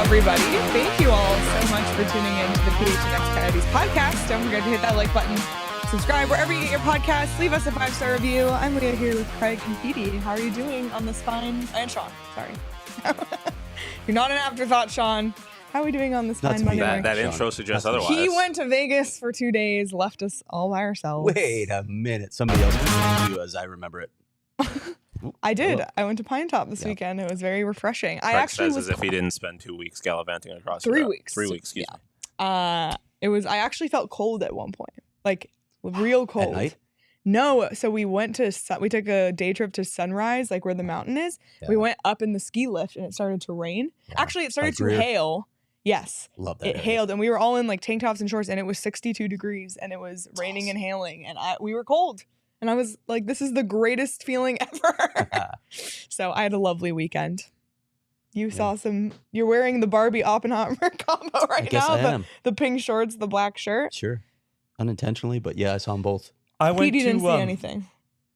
everybody. Thank you all so much for tuning in to the PHNX Coyotes podcast. Don't forget to hit that like button, subscribe wherever you get your podcasts, leave us a 5-star review. I'm Leah here with Craig and Petey. How are you doing on this fine, and Sean, sorry. You're not an afterthought, Sean. How are we doing on this fine Monday morning? That intro suggests otherwise. He went to Vegas for 2 days, left us all by ourselves. Wait a minute. Somebody else did you as I remember it. I did. I went to Pine Top this weekend. It was very refreshing. Craig I actually says was as if he didn't spend 2 weeks gallivanting across 3 Europe. weeks. 3 weeks, excuse me. I actually felt cold at one point, like real cold. At night? No, so we took a day trip to Sunrise, like where the mountain is. Yeah. We went up in the ski lift and it started to rain. Yeah. Actually, it started to hail. Yes. Love that. It hailed and we were all in like tank tops and shorts and it was 62 degrees and it was raining and hailing and we were cold. And I was like, this is the greatest feeling ever. So I had a lovely weekend. You saw you're wearing the Barbie Oppenheimer combo right now. The pink shorts, the black shirt. Sure. Unintentionally, but yeah, I saw them both. Petey didn't see anything.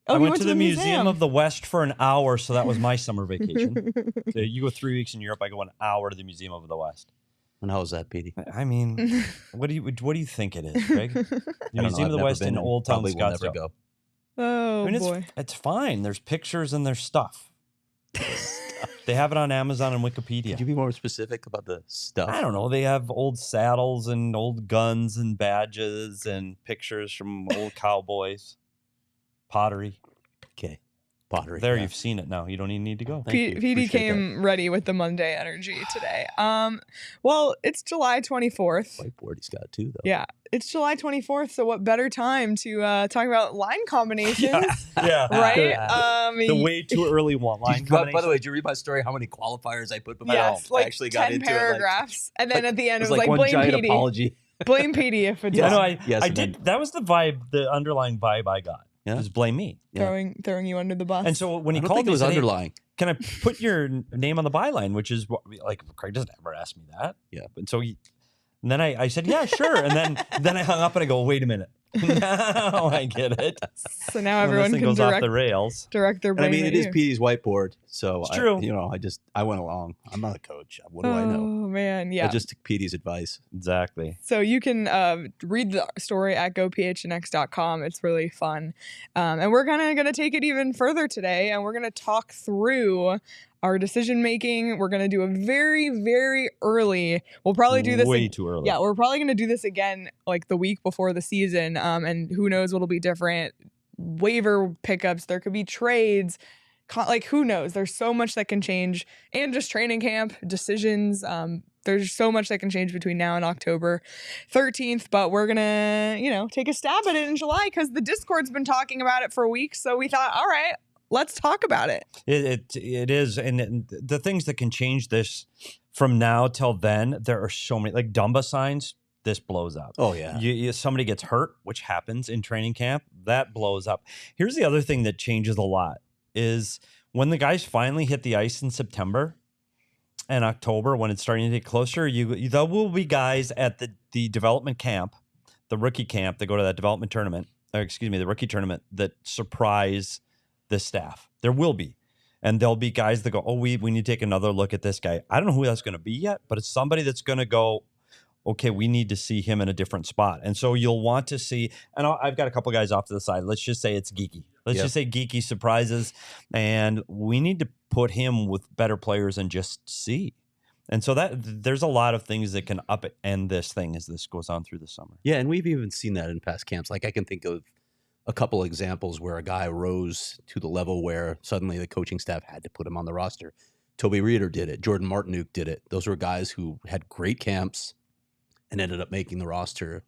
Oh, I went to the Museum of the West for an hour, so that was my summer vacation. So you go 3 weeks in Europe, I go an hour to the Museum of the West. And how was that, Petey? I mean, what do you think it is, Craig? The Museum of the West in Old Town Scottsdale. Never go. Oh, I mean, boy. It's fine. There's pictures and there's stuff. They have it on Amazon and Wikipedia. Could you be more specific about the stuff? I don't know. They have old saddles and old guns and badges and pictures from old cowboys. Pottery. Okay. Pottery. There, you've seen it now. You don't even need to go. Petey came ready with the Monday energy today. Well, it's July 24th. Whiteboard he's got too, though. Yeah, it's July 24th. So what better time to talk about line combinations? Yeah. Right? The way too early one line combination. By the way, did you read my story? How many qualifiers I put? Yes, like I actually got 10 into paragraphs. And then at the end, it was like one blame giant Petey. Apology. Blame Petey if it's wrong. I did. That was the vibe, the underlying vibe I got. Yeah. Just blame me. Throwing you under the bus. And so when he called me, it was underlying. Hey, can I put your name on the byline? Which is like Craig doesn't ever ask me that. Yeah. And so and then I said, yeah, sure. And then I hung up and I go, wait a minute. Now I get it. So now everyone can goes off the rails. Direct their blame. I mean, it is Petey's whiteboard, so it's true. I went along. I'm not a coach. What do I know? Oh man, yeah. I just took Petey's advice. Exactly. So you can read the story at gophnx.com. It's really fun, and we're gonna take it even further today, and we're gonna talk through our decision making. We're gonna do a very, very early. We'll probably do this way too early. Yeah, we're probably gonna do this again like the week before the season. And who knows what'll be different. Waiver pickups. There could be trades. Like who knows? There's so much that can change, and just training camp decisions. There's so much that can change between now and October 13th. But we're gonna, take a stab at it in July because the Discord's been talking about it for weeks. So we thought, all right. Let's talk about it. It is. And the things that can change this from now till then, there are so many. Like Dumba signs, this blows up. Oh, yeah. Somebody gets hurt, which happens in training camp, that blows up. Here's the other thing that changes a lot is when the guys finally hit the ice in September and October, when it's starting to get closer, there will be guys at the development camp, the rookie camp, that go to that development tournament, the rookie tournament that surprise this staff. There will be. And there'll be guys that go, oh, we need to take another look at this guy. I don't know who that's going to be yet, but it's somebody that's going to go, okay, we need to see him in a different spot. And so you'll want to see, and I've got a couple guys off to the side. Let's just say it's Geeky. Let's just say Geeky surprises. And we need to put him with better players and just see. And so there's a lot of things that can upend this thing as this goes on through the summer. Yeah, and we've even seen that in past camps. Like I can think of a couple examples where a guy rose to the level where suddenly the coaching staff had to put him on the roster. Toby Reeder did it. Jordan Martinuk did it. Those were guys who had great camps and ended up making the roster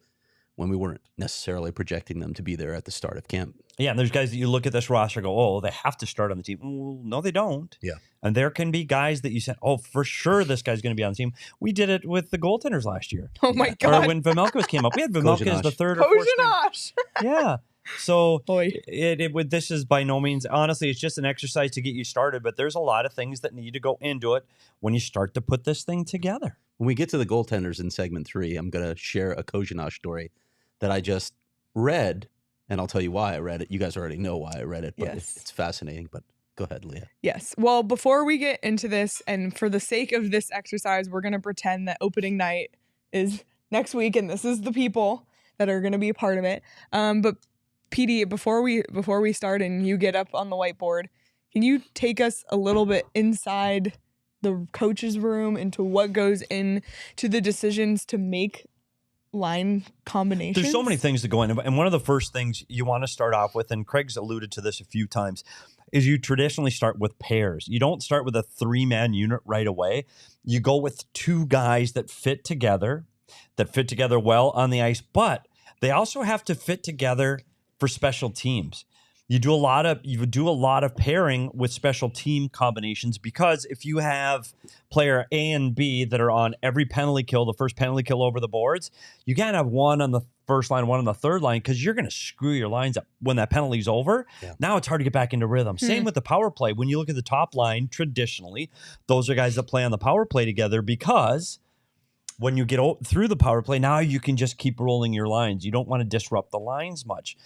when we weren't necessarily projecting them to be there at the start of camp. Yeah, and there's guys that you look at this roster and go, oh, they have to start on the team. Well, no, they don't. Yeah. And there can be guys that you said, oh, for sure this guy's going to be on the team. We did it with the goaltenders last year. Oh, my God. Or when Vejmelka came up. We had Vejmelka as the third or fourth string. Yeah. So this is by no means, honestly, it's just an exercise to get you started, but there's a lot of things that need to go into it when you start to put this thing together. When we get to the goaltenders in segment 3, I'm going to share a Kozhinash story that I just read, and I'll tell you why I read it. You guys already know why I read it, but it's fascinating. But Go ahead, Leah. Yes. Well, before we get into this, and for the sake of this exercise, we're going to pretend that opening night is next week, and this is the people that are going to be a part of it. But PD, before we start and you get up on the whiteboard, can you take us a little bit inside the coach's room into what goes into the decisions to make line combinations? There's so many things that go in. And one of the first things you want to start off with, and Craig's alluded to this a few times, is you traditionally start with pairs. You don't start with a 3-man unit right away. You go with 2 guys that fit together well on the ice, but they also have to fit together for special teams. You do a lot of pairing with special team combinations, because if you have player A and B that are on every penalty kill, the first penalty kill over the boards, you can't have one on the first line, one on the third line, because you're going to screw your lines up when that penalty's over. Yeah. Now it's hard to get back into rhythm. Same with the power play. When you look at the top line, traditionally, those are guys that play on the power play together, because when you get through the power play, now you can just keep rolling your lines. You don't want to disrupt the lines much.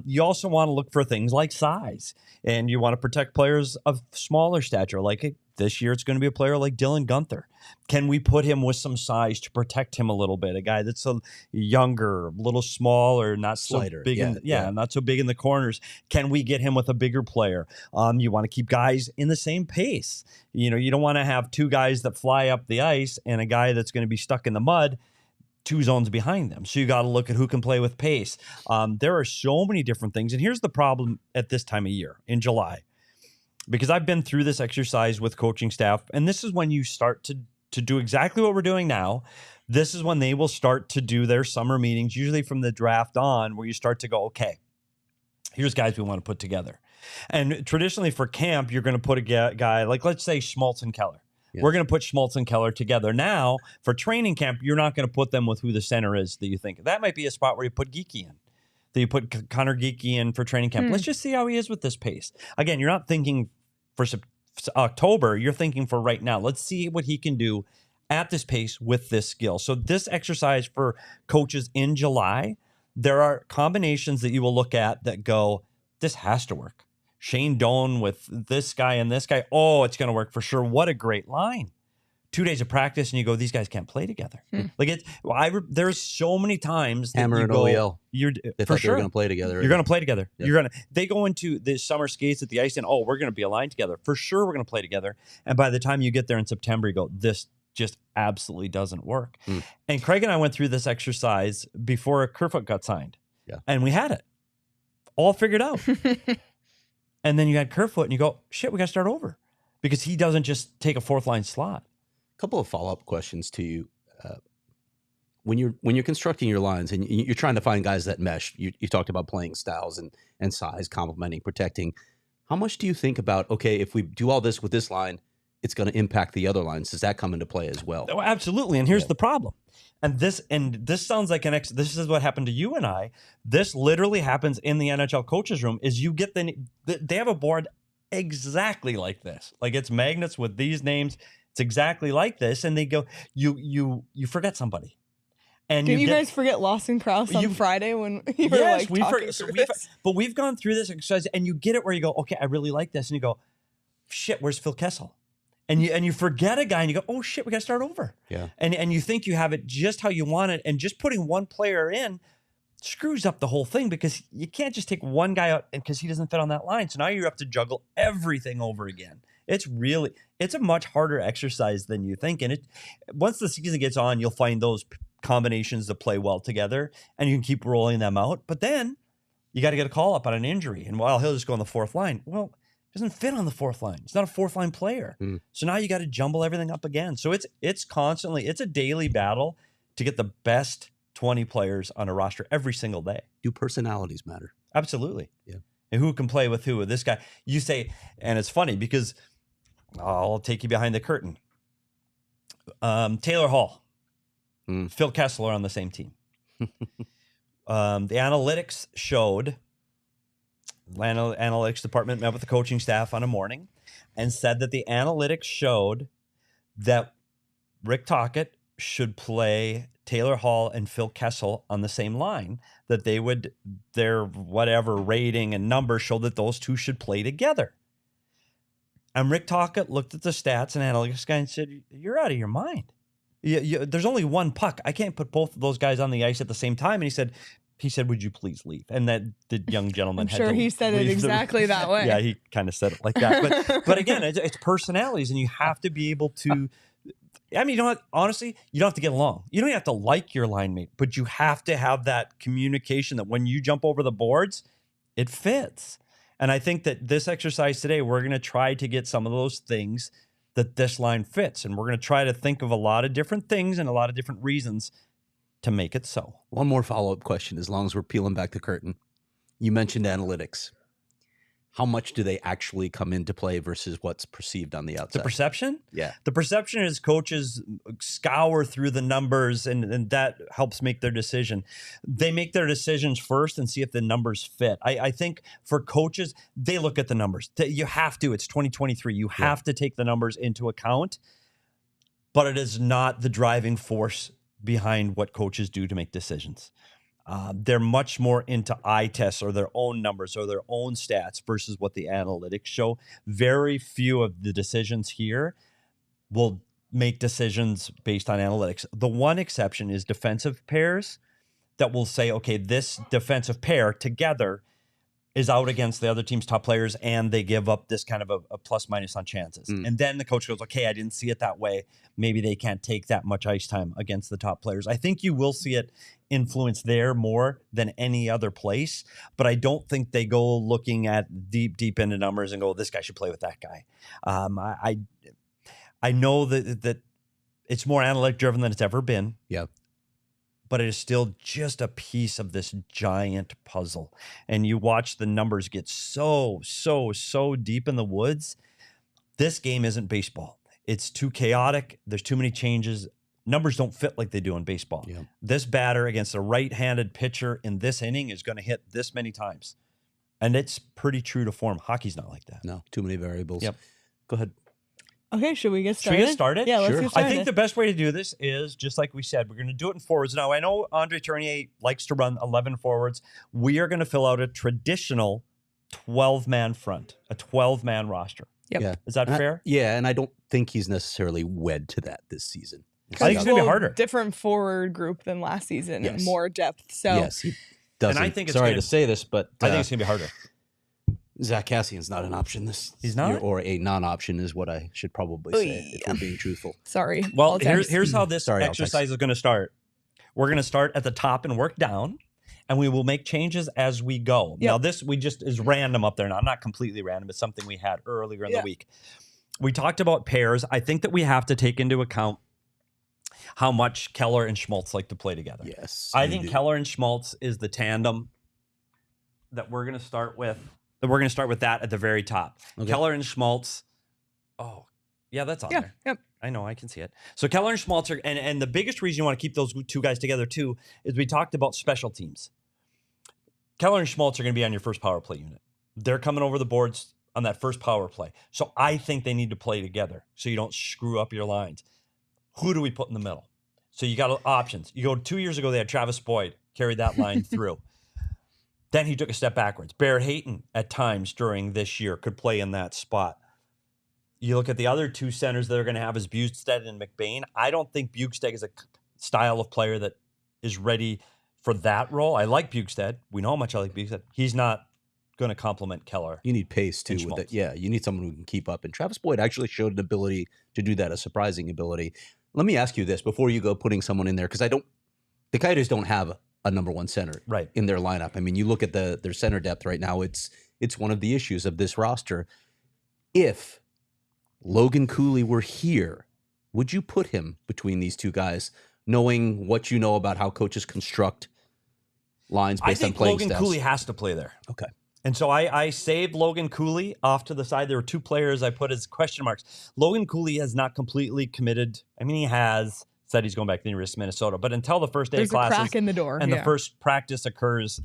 You also want to look for things like size, and you want to protect players of smaller stature. Like this year, it's going to be a player like Dylan Guenther. Can we put him with some size to protect him a little bit? A guy that's a younger, a little smaller, not so Slighter. big, not so big in the corners. Can we get him with a bigger player? You want to keep guys in the same pace. You know, you don't want to have 2 guys that fly up the ice and a guy that's going to be stuck in the mud 2 zones behind them. So you got to look at who can play with pace. There are so many different things. And here's the problem at this time of year in July, because I've been through this exercise with coaching staff, and this is when you start to do exactly what we're doing now. This is when they will start to do their summer meetings, usually from the draft on, where you start to go, okay, here's guys we want to put together. And traditionally for camp, you're going to put a guy like, let's say, Schmaltz and Keller. Yeah. We're going to put Schmaltz and Keller together. Now, for training camp, you're not going to put them with who the center is that you think. That might be a spot where you put Geekie in. That you put Connor Geekie in for training camp. Let's just see how he is with this pace. Again, you're not thinking for October. You're thinking for right now. Let's see what he can do at this pace with this skill. So this exercise for coaches in July, there are combinations that you will look at that go, this has to work. Shane Doan with this guy and this guy. Oh, it's going to work for sure. What a great line. 2 days of practice and you go, these guys can't play together. Like there's so many times that Hammer you and go, OEL. They thought they were going to play together. You're going to play together. Yep. They go into the summer skates at the ice and, oh, we're going to be aligned together. For sure, we're going to play together. And by the time you get there in September, you go, this just absolutely doesn't work. And Craig and I went through this exercise before Kerfoot got signed. Yeah. And we had it all figured out. And then you had Kerfoot and you go, shit, we got to start over, because he doesn't just take a 4th line slot. A couple of follow-up questions to you. When you're constructing your lines and you're trying to find guys that mesh, you talked about playing styles and size, complementing, protecting. How much do you think about, okay, if we do all this with this line, it's going to impact the other lines? Does that come into play as well? Oh, absolutely. And here's the problem. And this sounds like this is what happened to you and I. This literally happens in the NHL coaches room. Is you get they have a board exactly like this. Like it's magnets with these names. It's exactly like this. And they go, you forget somebody. And did you guys forget Lawson Krause on Friday when you were like talking through this? But we've gone through this exercise and you get it where you go, okay, I really like this. And you go, shit, where's Phil Kessel? And you forget a guy and you go, oh shit, we got to start over. Yeah. And you think you have it just how you want it, and just putting one player in screws up the whole thing, because you can't just take one guy out because he doesn't fit on that line. So now you have to juggle everything over again. It's a much harder exercise than you think. And once the season gets on, you'll find those combinations that play well together and you can keep rolling them out. But then you got to get a call up on an injury. And while he'll just go on the 4th line, well, doesn't fit on the 4th line. It's not a 4th line player. So now you got to jumble everything up again. So it's constantly, it's a daily battle to get the best 20 players on a roster every single day. Do personalities matter? Absolutely. Yeah. And who can play with who? This guy, you say, and it's funny because I'll take you behind the curtain. Taylor Hall, Phil Kessel are on the same team. The analytics showed, analytics department met with the coaching staff on a morning and said that the analytics showed that Rick Tocchet should play Taylor Hall and Phil Kessel on the same line, that they would, their whatever rating and number show that those two should play together. And Rick Tocchet looked at the stats and analytics guy and said, "You're out of your mind. There's only one puck. I can't put both of those guys on the ice at the same time." And he said, "Would you please leave?" And that the young gentleman I'm had sure to he said it leave exactly that way. Yeah, he kind of said it like that. But again, it's personalities, and you have to be able to. I mean, honestly, you don't have to get along. You don't have to like your line mate, but you have to have that communication that when you jump over the boards, it fits. And I think that this exercise today, we're going to try to get some of those things that this line fits. And we're going to try to think of a lot of different things and a lot of different reasons to make it so. One more follow-up question, as long as we're peeling back the curtain. You mentioned analytics. How much do they actually come into play versus what's perceived on the outside? The perception? Yeah. The perception is coaches scour through the numbers, and that helps make their decision. They make their decisions first and see if the numbers fit. I think for coaches, they look at the numbers. You have to. It's 2023. You have to take the numbers into account, but it is not the driving force behind what coaches do to make decisions. They're much more into eye tests or their own numbers or their own stats versus what the analytics show. Very few of the decisions here will make decisions based on analytics. The one exception is defensive pairs that will say, okay, this defensive pair together is out against the other team's top players and they give up this kind of a plus minus on chances. And then the coach goes, okay, I didn't see it that way. Maybe they can't take that much ice time against the top players. I think you will see it influence there more than any other place, but I don't think they go looking at deep into numbers and go, this guy should play with that guy. I know that it's more analytic driven than it's ever been. Yeah. But it is still just a piece of this giant puzzle. And you watch the numbers get so deep in the woods. This game isn't baseball. It's too chaotic. There's too many changes. Numbers don't fit like they do in baseball. Yeah. This batter against a right-handed pitcher in this inning is going to hit this many times. And it's pretty true to form. Hockey's not like that. No, too many variables. Yep. Go ahead. Okay, should we get started? Should we get started? Yeah, let's get started. I think the best way to do this is, just like we said, we're going to do it in forwards. Now, I know Andre Tournier likes to run 11 forwards. We are going to fill out a traditional 12-man front, a 12-man roster. Yep. Yeah. Is that fair? And I don't think he's necessarily wed to that this season. I think it's going to be harder. Different forward group than last season and more depth. So yes, he doesn't. And I think it's sorry to say this, but I think it's going to be harder. Zach Cassian's not an option this He's not? year, or a non-option is what I should probably say if we're being truthful. Sorry. Well, here's how this exercise is going to start. We're going to start at the top and work down, and we will make changes as we go. Yep. Now, this is random up there. Now, not completely random. It's something we had earlier in the week. We talked about pairs. I think that we have to take into account how much Keller and Schmaltz like to play together. Yes. I think Keller and Schmaltz is the tandem that we're going to start with. We're going to start with that at the very top. Okay. Keller and Schmaltz. Oh, yeah, that's on there. Yep. I know, I can see it. So Keller and Schmaltz are, and the biggest reason you want to keep those two guys together too is we talked about special teams. Keller and Schmaltz are going to be on your first power play unit. They're coming over the boards on that first power play. So I think they need to play together so you don't screw up your lines. Who do we put in the middle? So you got options. You go 2 years ago, they had Travis Boyd carried that line through. Then he took a step backwards. Barrett Hayton, at times during this year, could play in that spot. You look at the other two centers they're going to have is Bukestad and McBain. I don't think Bukestad is a style of player that is ready for that role. I like Bukestad. We know how much I like Bukestad. He's not going to complement Keller. You need pace, too. With it. Yeah, you need someone who can keep up. And Travis Boyd actually showed an ability to do that, a surprising ability. Let me ask you this before you go putting someone in there, because the Coyotes don't have a number one center in their lineup. I mean, you look at their center depth right now, it's one of the issues of this roster. If Logan Cooley were here, would you put him between these two guys, knowing what you know about how coaches construct lines based on playing Logan stats? Cooley has to play there. Okay. And so I saved Logan Cooley off to the side. There were two players I put as question marks. Logan Cooley has not completely committed. I mean, he has said he's going back to the University of Minnesota, but until the first day of classes, there's a crack in the door, and the first practice occurs,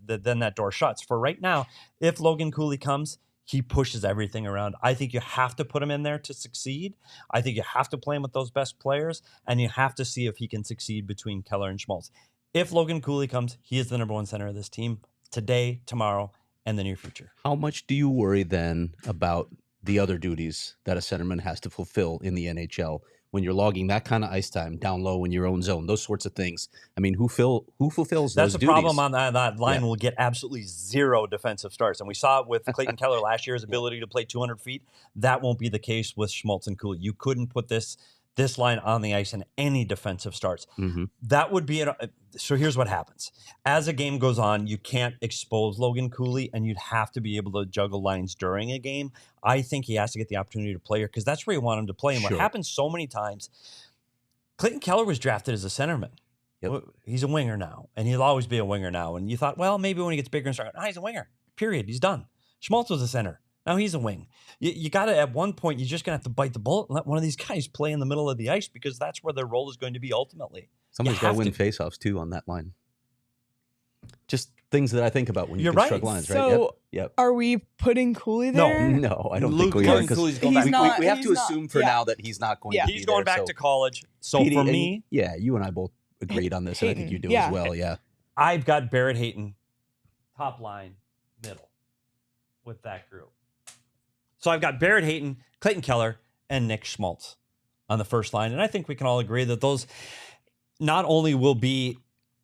then that door shuts. For right now, if Logan Cooley comes, he pushes everything around. I think you have to put him in there to succeed. I think you have to play him with those best players, and you have to see if he can succeed between Keller and Schmaltz. If Logan Cooley comes, he is the number one center of this team today, tomorrow, and the near future. How much do you worry then about the other duties that a centerman has to fulfill in the NHL when you're logging that kind of ice time down low in your own zone, those sorts of things. I mean, who fulfills That's those the duties? problem on that line. Yeah. Will get absolutely zero defensive starts. And we saw it with Clayton Keller last year, his ability to play 200 feet. That won't be the case with Schmaltz and Cooley. You couldn't put this line on the ice in any defensive starts. Mm-hmm. That would be so here's what happens. As a game goes on, you can't expose Logan Cooley, and you'd have to be able to juggle lines during a game. I think he has to get the opportunity to play here because that's where you want him to play. And Sure. what happens so many times, Clayton Keller was drafted as a centerman. Yep. He's a winger now, and he'll always be a winger now. And you thought, well, maybe when he gets bigger and stronger, he's a winger, period. He's done. Schmaltz was a center. Now he's a wing. You got to, at one point, you're just going to have to bite the bullet and let one of these guys play in the middle of the ice because that's where their role is going to be ultimately. Somebody's got to win faceoffs too on that line. Just things that I think about when you construct lines, right? So Yep. are we putting Cooley there? No, I don't think we are. Cooley's going back. We have to assume for now that he's not going to be He's going there, back to college. So Petey, for me, you and I both agreed on this, and I think you do as well. Yeah. I've got Barrett Hayton, top line, middle with that group. So I've got Barrett Hayton, Clayton Keller, and Nick Schmaltz on the first line. And I think we can all agree that those not only will be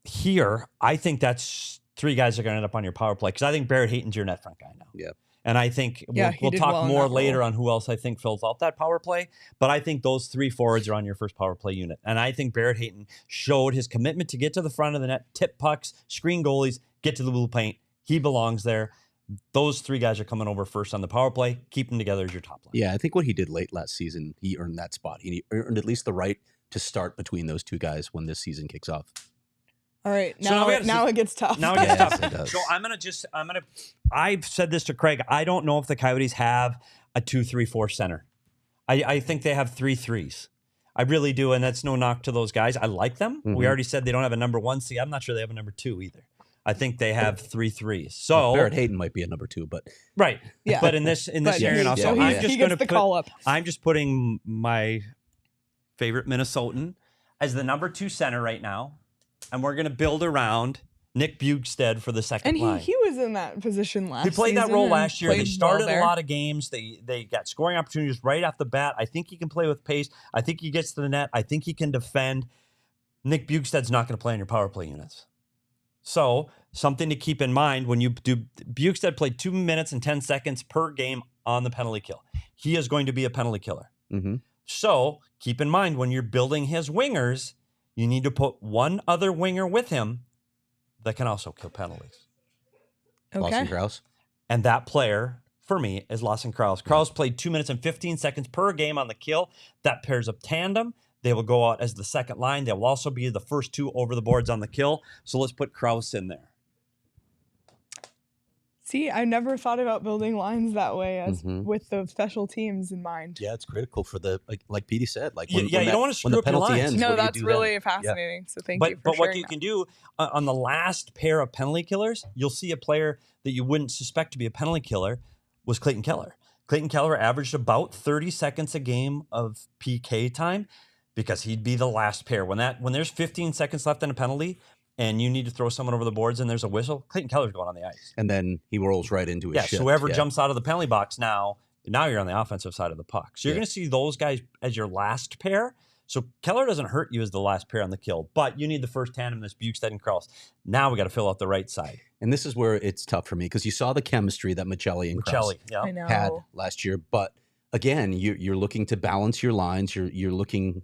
here, I think that's three guys that are going to end up on your power play because I think Barrett Hayton's your net front guy now. Yeah. And I think we'll did talk well more in that later role. on who else I think fills out that power play. But I think those three forwards are on your first power play unit. And I think Barrett Hayton showed his commitment to get to the front of the net, tip pucks, screen goalies, get to the blue paint. He belongs there. Those three guys are coming over first on the power play. Keep them together as your top line. Yeah, I think what he did late last season, he earned that spot. He earned at least the right to start between those two guys when this season kicks off. All right, So now it gets tough. Now it gets Yes, tough. it does. So I've said this to Craig. I don't know if the Coyotes have a 2-3-4 center. I think they have 3 threes. I really do, and that's no knock to those guys. I like them. Mhm. We already said they don't have a number 1. See, I'm not sure they have a number 2 either. I think they have 3 threes. So Well, Barrett Hayton might be a number 2, but right. Yeah. But in this area, yeah, so yeah. I'm just he going gets to the call up. I'm just putting my favorite Minnesotan as the number 2 center right now, and we're going to build around Nick Bugstead for the second And line. he was in that position last He played that season role and last year. They played started well a there. lot of games. They got scoring opportunities right off the bat. I think he can play with pace. I think he gets to the net. I think he can defend. Nick Bugsted's not going to play on your power play units. So something to keep in mind when you do. Bugstead played 2 minutes and 10 seconds per game on the penalty kill. He is going to be a penalty killer. mm-hmm. So keep in mind when you're building his wingers, you need to put one other winger with him that can also kill penalties. Lawson Okay. Krause. And that player, for me, is Lawson Krause. Krause played 2 minutes and 15 seconds per game on the kill. That pairs up tandem. They will go out as the second line. They will also be the first 2 over the boards on the kill. So let's put Krause in there. See, I never thought about building lines that way as Mhm. with the special teams in mind. Yeah, it's critical for the like Petey said. Like You don't wanna screw when the up your penalty lines. ends. No, what do you that's do really then? fascinating. So thank you for But what sharing you that. can do on the last pair of penalty killers, you'll see a player that you wouldn't suspect to be a penalty killer was Clayton Keller. Clayton Keller averaged about 30 seconds a game of PK time because he'd be the last pair. When there's 15 seconds left in a penalty and you need to throw someone over the boards and there's a whistle, Clayton Keller's going on the ice. And then he rolls right into his Yeah, shift. so whoever Yeah. jumps out of the penalty box now you're on the offensive side of the puck. So you're Yeah. going to see those guys as your last pair. So Keller doesn't hurt you as the last pair on the kill, but you need the first tandem, this Bugstead and Krause. Now we got to fill out the right side. And this is where it's tough for me because you saw the chemistry that Michelli and Krause yeah. I know. had last year. But again, you're looking to balance your lines. You're looking,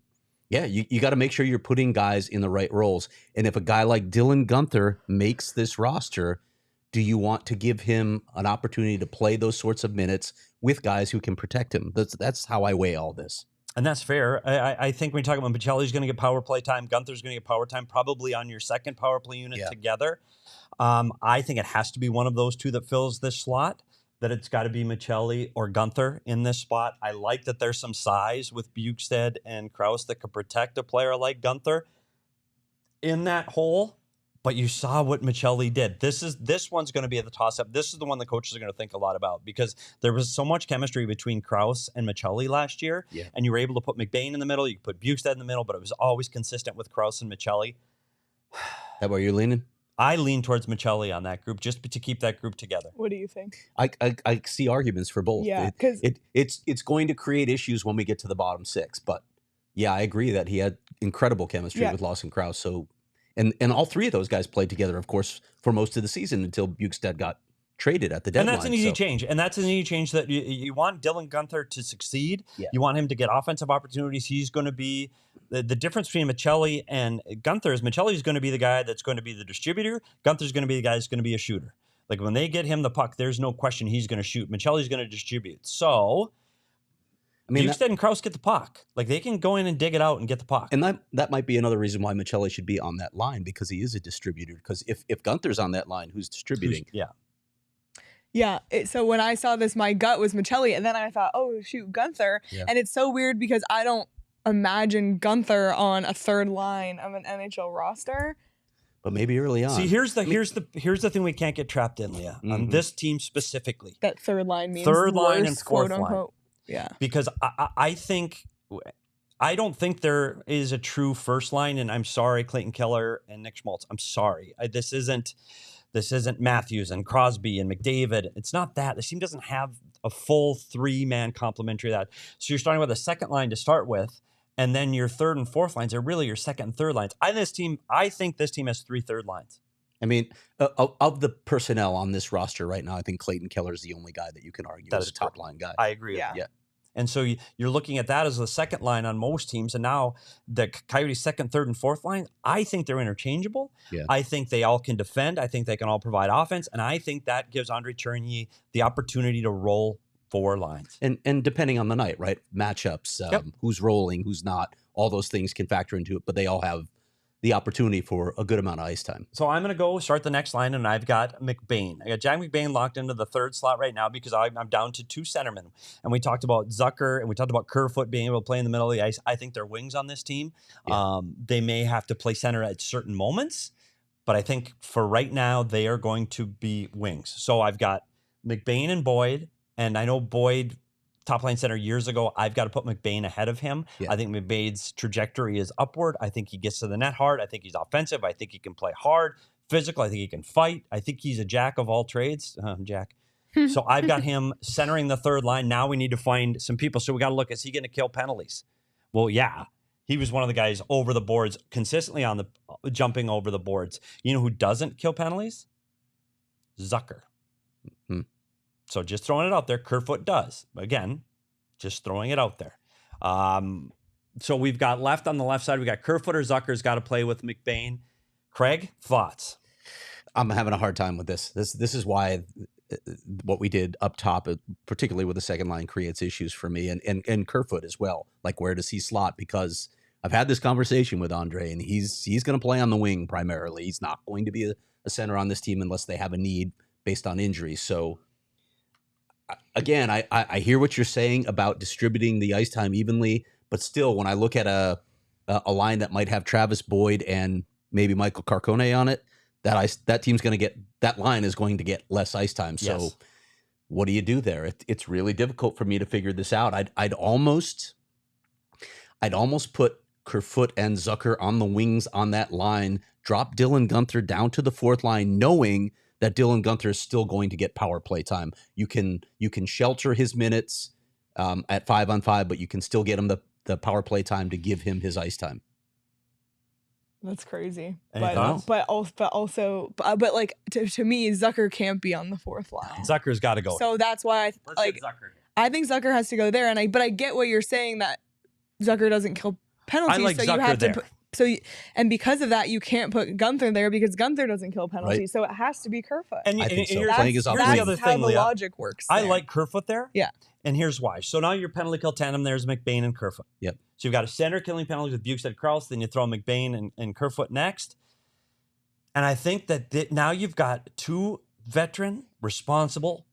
you got to make sure you're putting guys in the right roles. And if a guy like Dylan Guenther makes this roster, do you want to give him an opportunity to play those sorts of minutes with guys who can protect him? That's how I weigh all this. And that's fair. I think when you talk about Michelli's going to get power play time, Gunther's going to get power time, probably on your second power play unit together. I think it has to be one of those two that fills this slot, that it's got to be Michelli or Guenther in this spot. I like that there's some size with Bugstead and Krause that could protect a player like Guenther in that hole. But you saw what Michelli did. This one's going to be at the toss-up. This is the one the coaches are going to think a lot about because there was so much chemistry between Krause and Michelli last year, and you were able to put McBain in the middle. You could put Bugstead in the middle, but it was always consistent with Krause and Michelli. That where you're leaning? I lean towards Michelli on that group just to keep that group together. What do you think? I see arguments for both. Yeah, because It's going to create issues when we get to the bottom six. But yeah, I agree that he had incredible chemistry with Lawson Krause. So and all three of those guys played together, of course, for most of the season until Bukestad got traded at the deadline. And that's an easy change. And that's an easy change that you want Dylan Guenther to succeed. Yeah. You want him to get offensive opportunities. He's going to be the difference between Michelli and Guenther is Michelli is going to be the guy that's going to be the distributor. Gunther's going to be the guy that's going to be a shooter. Like when they get him the puck, there's no question he's going to shoot. Michelli's going to distribute. So I mean, Bukestad and Krause get the puck. Like they can go in and dig it out and get the puck. And that might be another reason why Michelli should be on that line, because he is a distributor. Because if Gunther's on that line, who's distributing? Yeah. So when I saw this, my gut was Michelli, and then I thought, oh shoot, Guenther. Yeah. And it's so weird because I don't imagine Guenther on a third line of an NHL roster. But maybe early on. See, here's the thing we can't get trapped in, Leah. Mm-hmm. On this team specifically. That third line means third line worse, and fourth quote, line. unquote. Yeah. Because I don't think there is a true first line, and I'm sorry, Clayton Keller and Nick Schmaltz. I'm sorry. This isn't Matthews and Crosby and McDavid. It's not that. This team doesn't have a full 3-man complementary of that. So you're starting with a second line to start with, and then your third and fourth lines are really your second and third lines. I think this team has 3 third lines. I mean, of the personnel on this roster right now, I think Clayton Keller is the only guy that you can argue is a top line guy. I agree. Yeah. And so you're looking at that as the second line on most teams. And now the Coyotes' second, third, and fourth line, I think they're interchangeable. Yeah. I think they all can defend. I think they can all provide offense. And I think that gives Andre Tourigny the opportunity to roll 4 lines. And depending on the night, right? Matchups, who's rolling, who's not, all those things can factor into it. But they all have the opportunity for a good amount of ice time. So I'm going to go start the next line, and I've got McBain. I got Jack McBain locked into the third slot right now because I'm down to 2 centermen. And we talked about Zucker, and we talked about Kerfoot being able to play in the middle of the ice. I think they're wings on this team. Yeah. They may have to play center at certain moments, but I think for right now, they are going to be wings. So I've got McBain and Boyd, and I know Boyd top line center years ago. I've got to put McBain ahead of him. Yeah. I think McBain's trajectory is upward. I think he gets to the net hard. I think he's offensive. I think he can play hard, physical. I think he can fight. I think he's a jack of all trades. Jack. So I've got him centering the third line. Now we need to find some people. So we got to look, is he going to kill penalties? Well, yeah. He was one of the guys over the boards, consistently on the jumping over the boards. You know who doesn't kill penalties? Zucker. Mm-hmm. So just throwing it out there, Kerfoot does. Again, just throwing it out there. So we've got left on the left side, we got Kerfoot or Zucker's got to play with McBain. Craig, thoughts? I'm having a hard time with this. This is why what we did up top, particularly with the second line, creates issues for me and Kerfoot as well. Like, where does he slot? Because I've had this conversation with Andre, and he's going to play on the wing primarily. He's not going to be a center on this team unless they have a need based on injuries. So again, I hear what you're saying about distributing the ice time evenly, but still, when I look at a line that might have Travis Boyd and maybe Michael Carcone on it, that team's going to get, that line is going to get less ice time. So yes. What do you do there? It's really difficult for me to figure this out. I'd almost put Kerfoot and Zucker on the wings on that line, drop Dylan Guenther down to the fourth line, knowing that Dylan Guenther is still going to get power play time. You can shelter his minutes at 5-on-5, but you can still get him the power play time to give him his ice time. That's crazy. But like to me, Zucker can't be on the fourth line. Zucker's got to go. So that's why I think Zucker has to go there. But I get what you're saying, that Zucker doesn't kill penalties. I like so Zucker you have there. And because of that, you can't put Guenther there because Guenther doesn't kill penalties. Right. So it has to be Kerfoot. I think so. That's the other how thing, the Leah. logic works. I like Kerfoot there. Yeah. And here's why. So now your penalty kill tandem there's McBain and Kerfoot. Yep. So you've got a center killing penalties with Bukestad Krause, then you throw McBain and Kerfoot next. And I think that now you've got 2 veteran, responsible,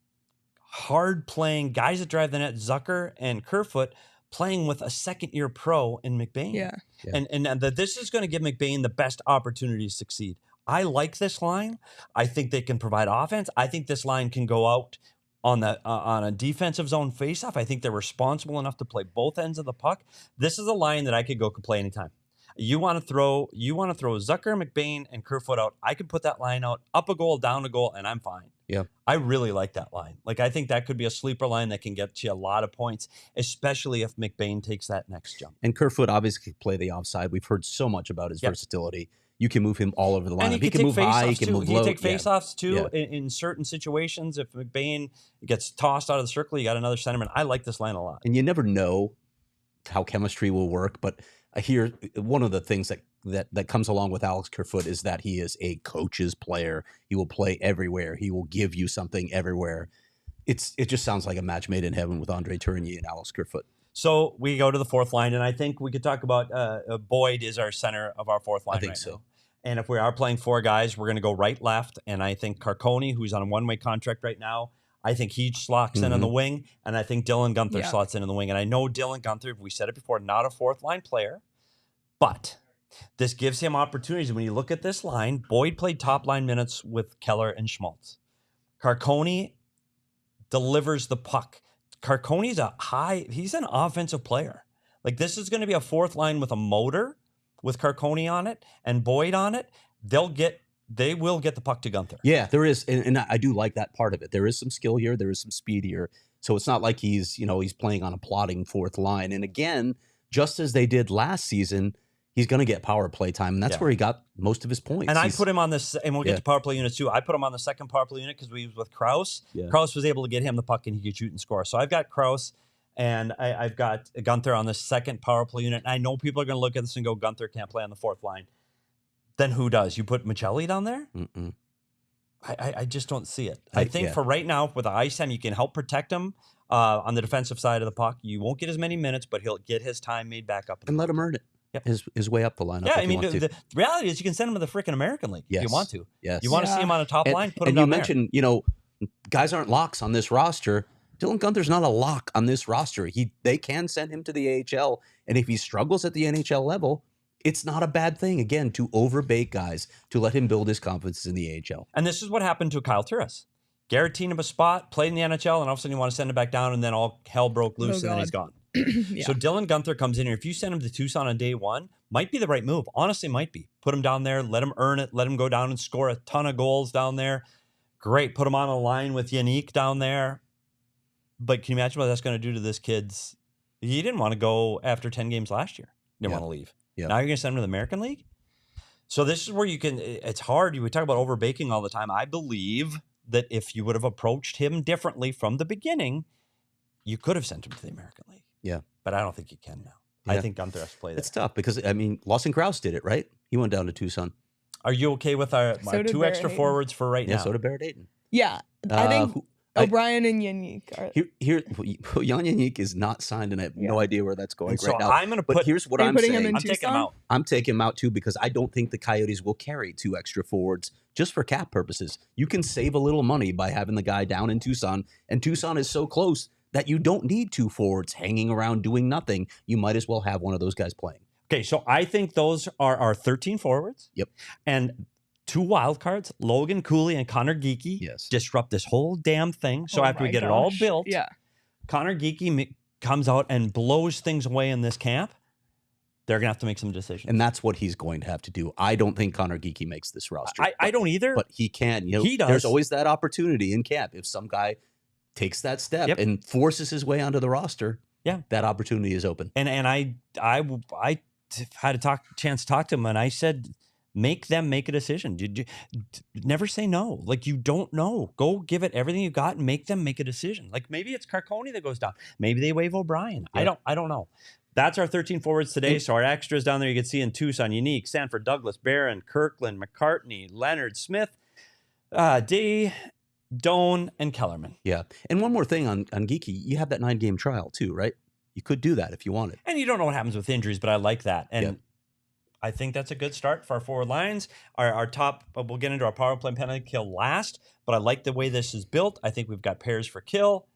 hard-playing guys that drive the net, Zucker and Kerfoot, playing with a second-year pro in McBain. Yeah. And that this is going to give McBain the best opportunity to succeed. I like this line. I think they can provide offense. I think this line can go out on a defensive zone faceoff. I think they're responsible enough to play both ends of the puck. This is a line that I could go play anytime. You want to throw Zucker, McBain, and Kerfoot out. I could put that line out, up a goal, down a goal, and I'm fine. Yeah. I really like that line. Like, I think that could be a sleeper line that can get you a lot of points, especially if McBain takes that next jump. And Kerfoot obviously can play the offside. We've heard so much about his versatility. You can move him all over the line. And he can move high, he can move low. He can take faceoffs too in certain situations. If McBain gets tossed out of the circle, you got another centerman. I like this line a lot. And you never know how chemistry will work, but I hear one of the things that comes along with Alex Kerfoot is that he is a coach's player. He will play everywhere. He will give you something everywhere. It just sounds like a match made in heaven with Andre Tourigny and Alex Kerfoot. So we go to the fourth line, and I think we could talk about Boyd is our center of our fourth line. I think right so. now. And if we are playing four guys, we're going to go right, left. And I think Carcone, who's on a one-way contract right now, I think he slots in on the wing. And I think Dylan Gunther slots in on the wing. And I know Dylan Gunther, we said it before, not a fourth line player. But this gives him opportunities. When you look at this line, Boyd played top line minutes with Keller and Schmaltz. Carcone delivers the puck. Carcone's he's an offensive player. Like, this is going to be a fourth line with a motor, with Carcone on it and Boyd on it. They will get the puck to Gunther. Yeah, there is, and I do like that part of it. There is some skill here, there is some speed here. So it's not like he's playing on a plodding fourth line. And again, just as they did last season, he's going to get power play time, and that's where he got most of his points. And I put him on this, and we'll get to power play units too. I put him on the second power play unit because we was with Krause. Yeah. Krause was able to get him the puck, and he could shoot and score. So I've got Krause, and I've got Gunther on the second power play unit. And I know people are going to look at this and go, Gunther can't play on the fourth line. Then who does? You put Michelli down there? Mm-mm. I just don't see it. I think for right now, with the ice time, you can help protect him on the defensive side of the puck. You won't get as many minutes, but he'll get his time made back up. And let him earn it. Yep. His way up the lineup. Yeah, I mean, the reality is you can send him to the freaking American League if you want to. Yes. You want to see him on a top line, put him down there. And you mentioned, guys aren't locks on this roster. Dylan Gunther's not a lock on this roster. They can send him to the AHL, and if he struggles at the NHL level, it's not a bad thing, again, to overbait guys, to let him build his confidence in the AHL. And this is what happened to Kyle Turris. Guaranteed him a spot, played in the NHL, and all of a sudden you want to send him back down, and then all hell broke loose, and then he's gone. So Dylan Gunther comes in here. If you send him to Tucson on day one, might be the right move. Honestly, might be. Put him down there, let him earn it, let him go down and score a ton of goals down there. Great. Put him on a line with Yannick down there. But can you imagine what that's going to do to this kid's? He didn't want to go after 10 games last year. He didn't want to leave. Yeah. Now you're going to send him to the American League? So this is where you can, it's hard. We talk about overbaking all the time. I believe that if you would have approached him differently from the beginning, you could have sent him to the American League. Yeah. But I don't think you can now. Yeah. I think Gunther has to play there. It's tough because, I mean, Lawson Krause did it, right? He went down to Tucson. Are you okay with our two extra forwards for right now? Yeah, so did Barrett Ayton. Yeah. I think O'Brien and Yannick are. Jan Yannick is not signed, and I have no idea where that's going right now. I'm going to put. But here's what I'm saying. I'm taking him out. I'm taking him out too because I don't think the Coyotes will carry two extra forwards just for cap purposes. You can save a little money by having the guy down in Tucson, and Tucson is so close that you don't need two forwards hanging around doing nothing. You might as well have one of those guys playing. Okay, so I think those are our 13 forwards. Yep. And two wild cards, Logan Cooley and Connor Geekie, disrupt this whole damn thing. So after we get it all built, Connor Geekie comes out and blows things away in this camp. They're going to have to make some decisions. And that's what he's going to have to do. I don't think Connor Geekie makes this roster. I don't either. But he can. He does. There's always that opportunity in camp. If some guy takes that step and forces his way onto the roster, that opportunity is open. And I had a chance to talk to him, and I said, make them make a decision. Never say no. Like, you don't know. Go give it everything you got and make them make a decision. Like, maybe it's Carcone that goes down. Maybe they waive O'Brien. I don't know. That's our 13 forwards today. So our extras down there you can see in Tucson: Unique, Sanford, Douglas, Barron, Kirkland, McCartney, Leonard, Smith, D, Doan, and Kellerman. Yeah. And one more thing on Geekie, you have that 9-game trial too, right? You could do that if you wanted. And you don't know what happens with injuries, but I like that. And I think that's a good start for our forward lines. Our top, we'll get into our power play and penalty kill last, but I like the way this is built. I think we've got pairs for kill.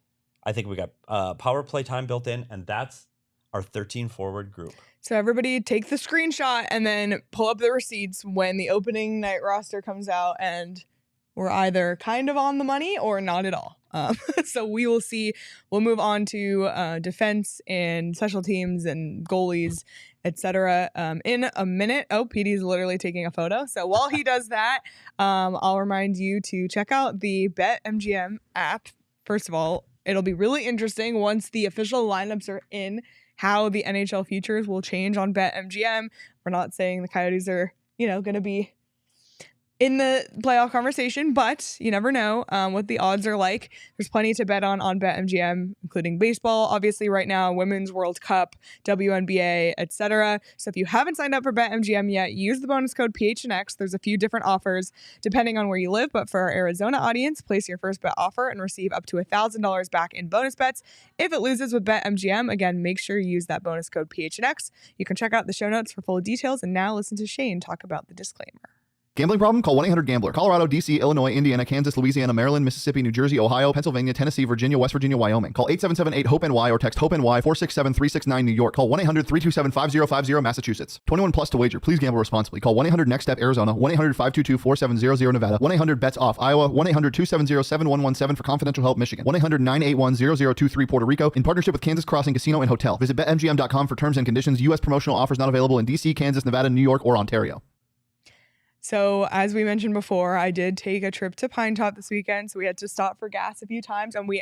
I think we got power play time built in, and that's our 13 forward group. So everybody take the screenshot and then pull up the receipts when the opening night roster comes out, and we're either kind of on the money or not at all. So we will see. We'll move on to defense and special teams and goalies, etc. In a minute. Oh, Petey's literally taking a photo. So while he does that, I'll remind you to check out the BetMGM app. First of all, it'll be really interesting once the official lineups are in, how the NHL futures will change on BetMGM. We're not saying the Coyotes are, going to be in the playoff conversation, but you never know what the odds are like. There's plenty to bet on BetMGM, including baseball, obviously right now, Women's World Cup, WNBA, etc. So if you haven't signed up for BetMGM yet, use the bonus code PHNX. There's a few different offers depending on where you live, but for our Arizona audience, place your first bet offer and receive up to $1,000 back in bonus bets if it loses with BetMGM. Again, make sure you use that bonus code PHNX. You can check out the show notes for full details, and now listen to Shane talk about the disclaimer. Gambling problem? Call 1-800-GAMBLER. Colorado, D.C., Illinois, Indiana, Kansas, Louisiana, Maryland, Mississippi, New Jersey, Ohio, Pennsylvania, Tennessee, Virginia, West Virginia, Wyoming. Call 877-8-HOPE-NY or text HOPE-NY 467-369 New York. Call 1-800-327-5050 Massachusetts. 21 plus to wager. Please gamble responsibly. Call 1-800-NEXT-STEP Arizona. 1-800-522-4700 Nevada. 1-800-BETS-OFF Iowa. 1-800-270-7117 for confidential help Michigan. 1-800-981-0023 Puerto Rico. In partnership with Kansas Crossing Casino and Hotel. Visit BetMGM.com for terms and conditions. U.S. promotional offers not available in D.C., Kansas, Nevada, New York, or Ontario. So as we mentioned before, I did take a trip to Pine Top this weekend. So we had to stop for gas a few times, and we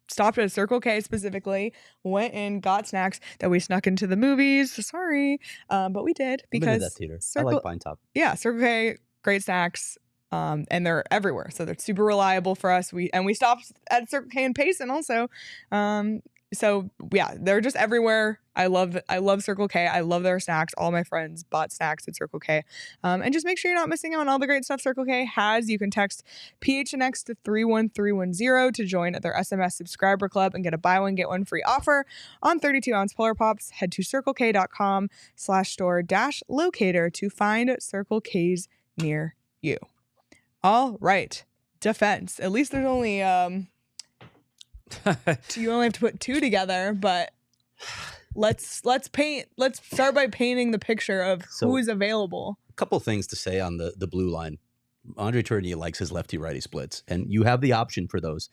stopped at Circle K specifically, went and got snacks that we snuck into the movies. Sorry. But we did because that theater. I like Pine Top. Yeah, Circle K, great snacks. And they're everywhere. So they're super reliable for us. We stopped at Circle K in Payson also. So yeah, they're just everywhere. I love Circle K. I love their snacks. All my friends bought snacks at Circle K. And just make sure you're not missing out on all the great stuff Circle K has. You can text PHNX to 31310 to join their SMS subscriber club and get a buy one, get one free offer on 32-ounce Polar Pops. Head to circlek.com/store-locator to find Circle K's near you. All right. Defense. At least there's only, you only have to put two together, but let's start by painting the picture of who is available. A couple things to say on the blue line. Andre Tourigny likes his lefty-righty splits, and you have the option for those.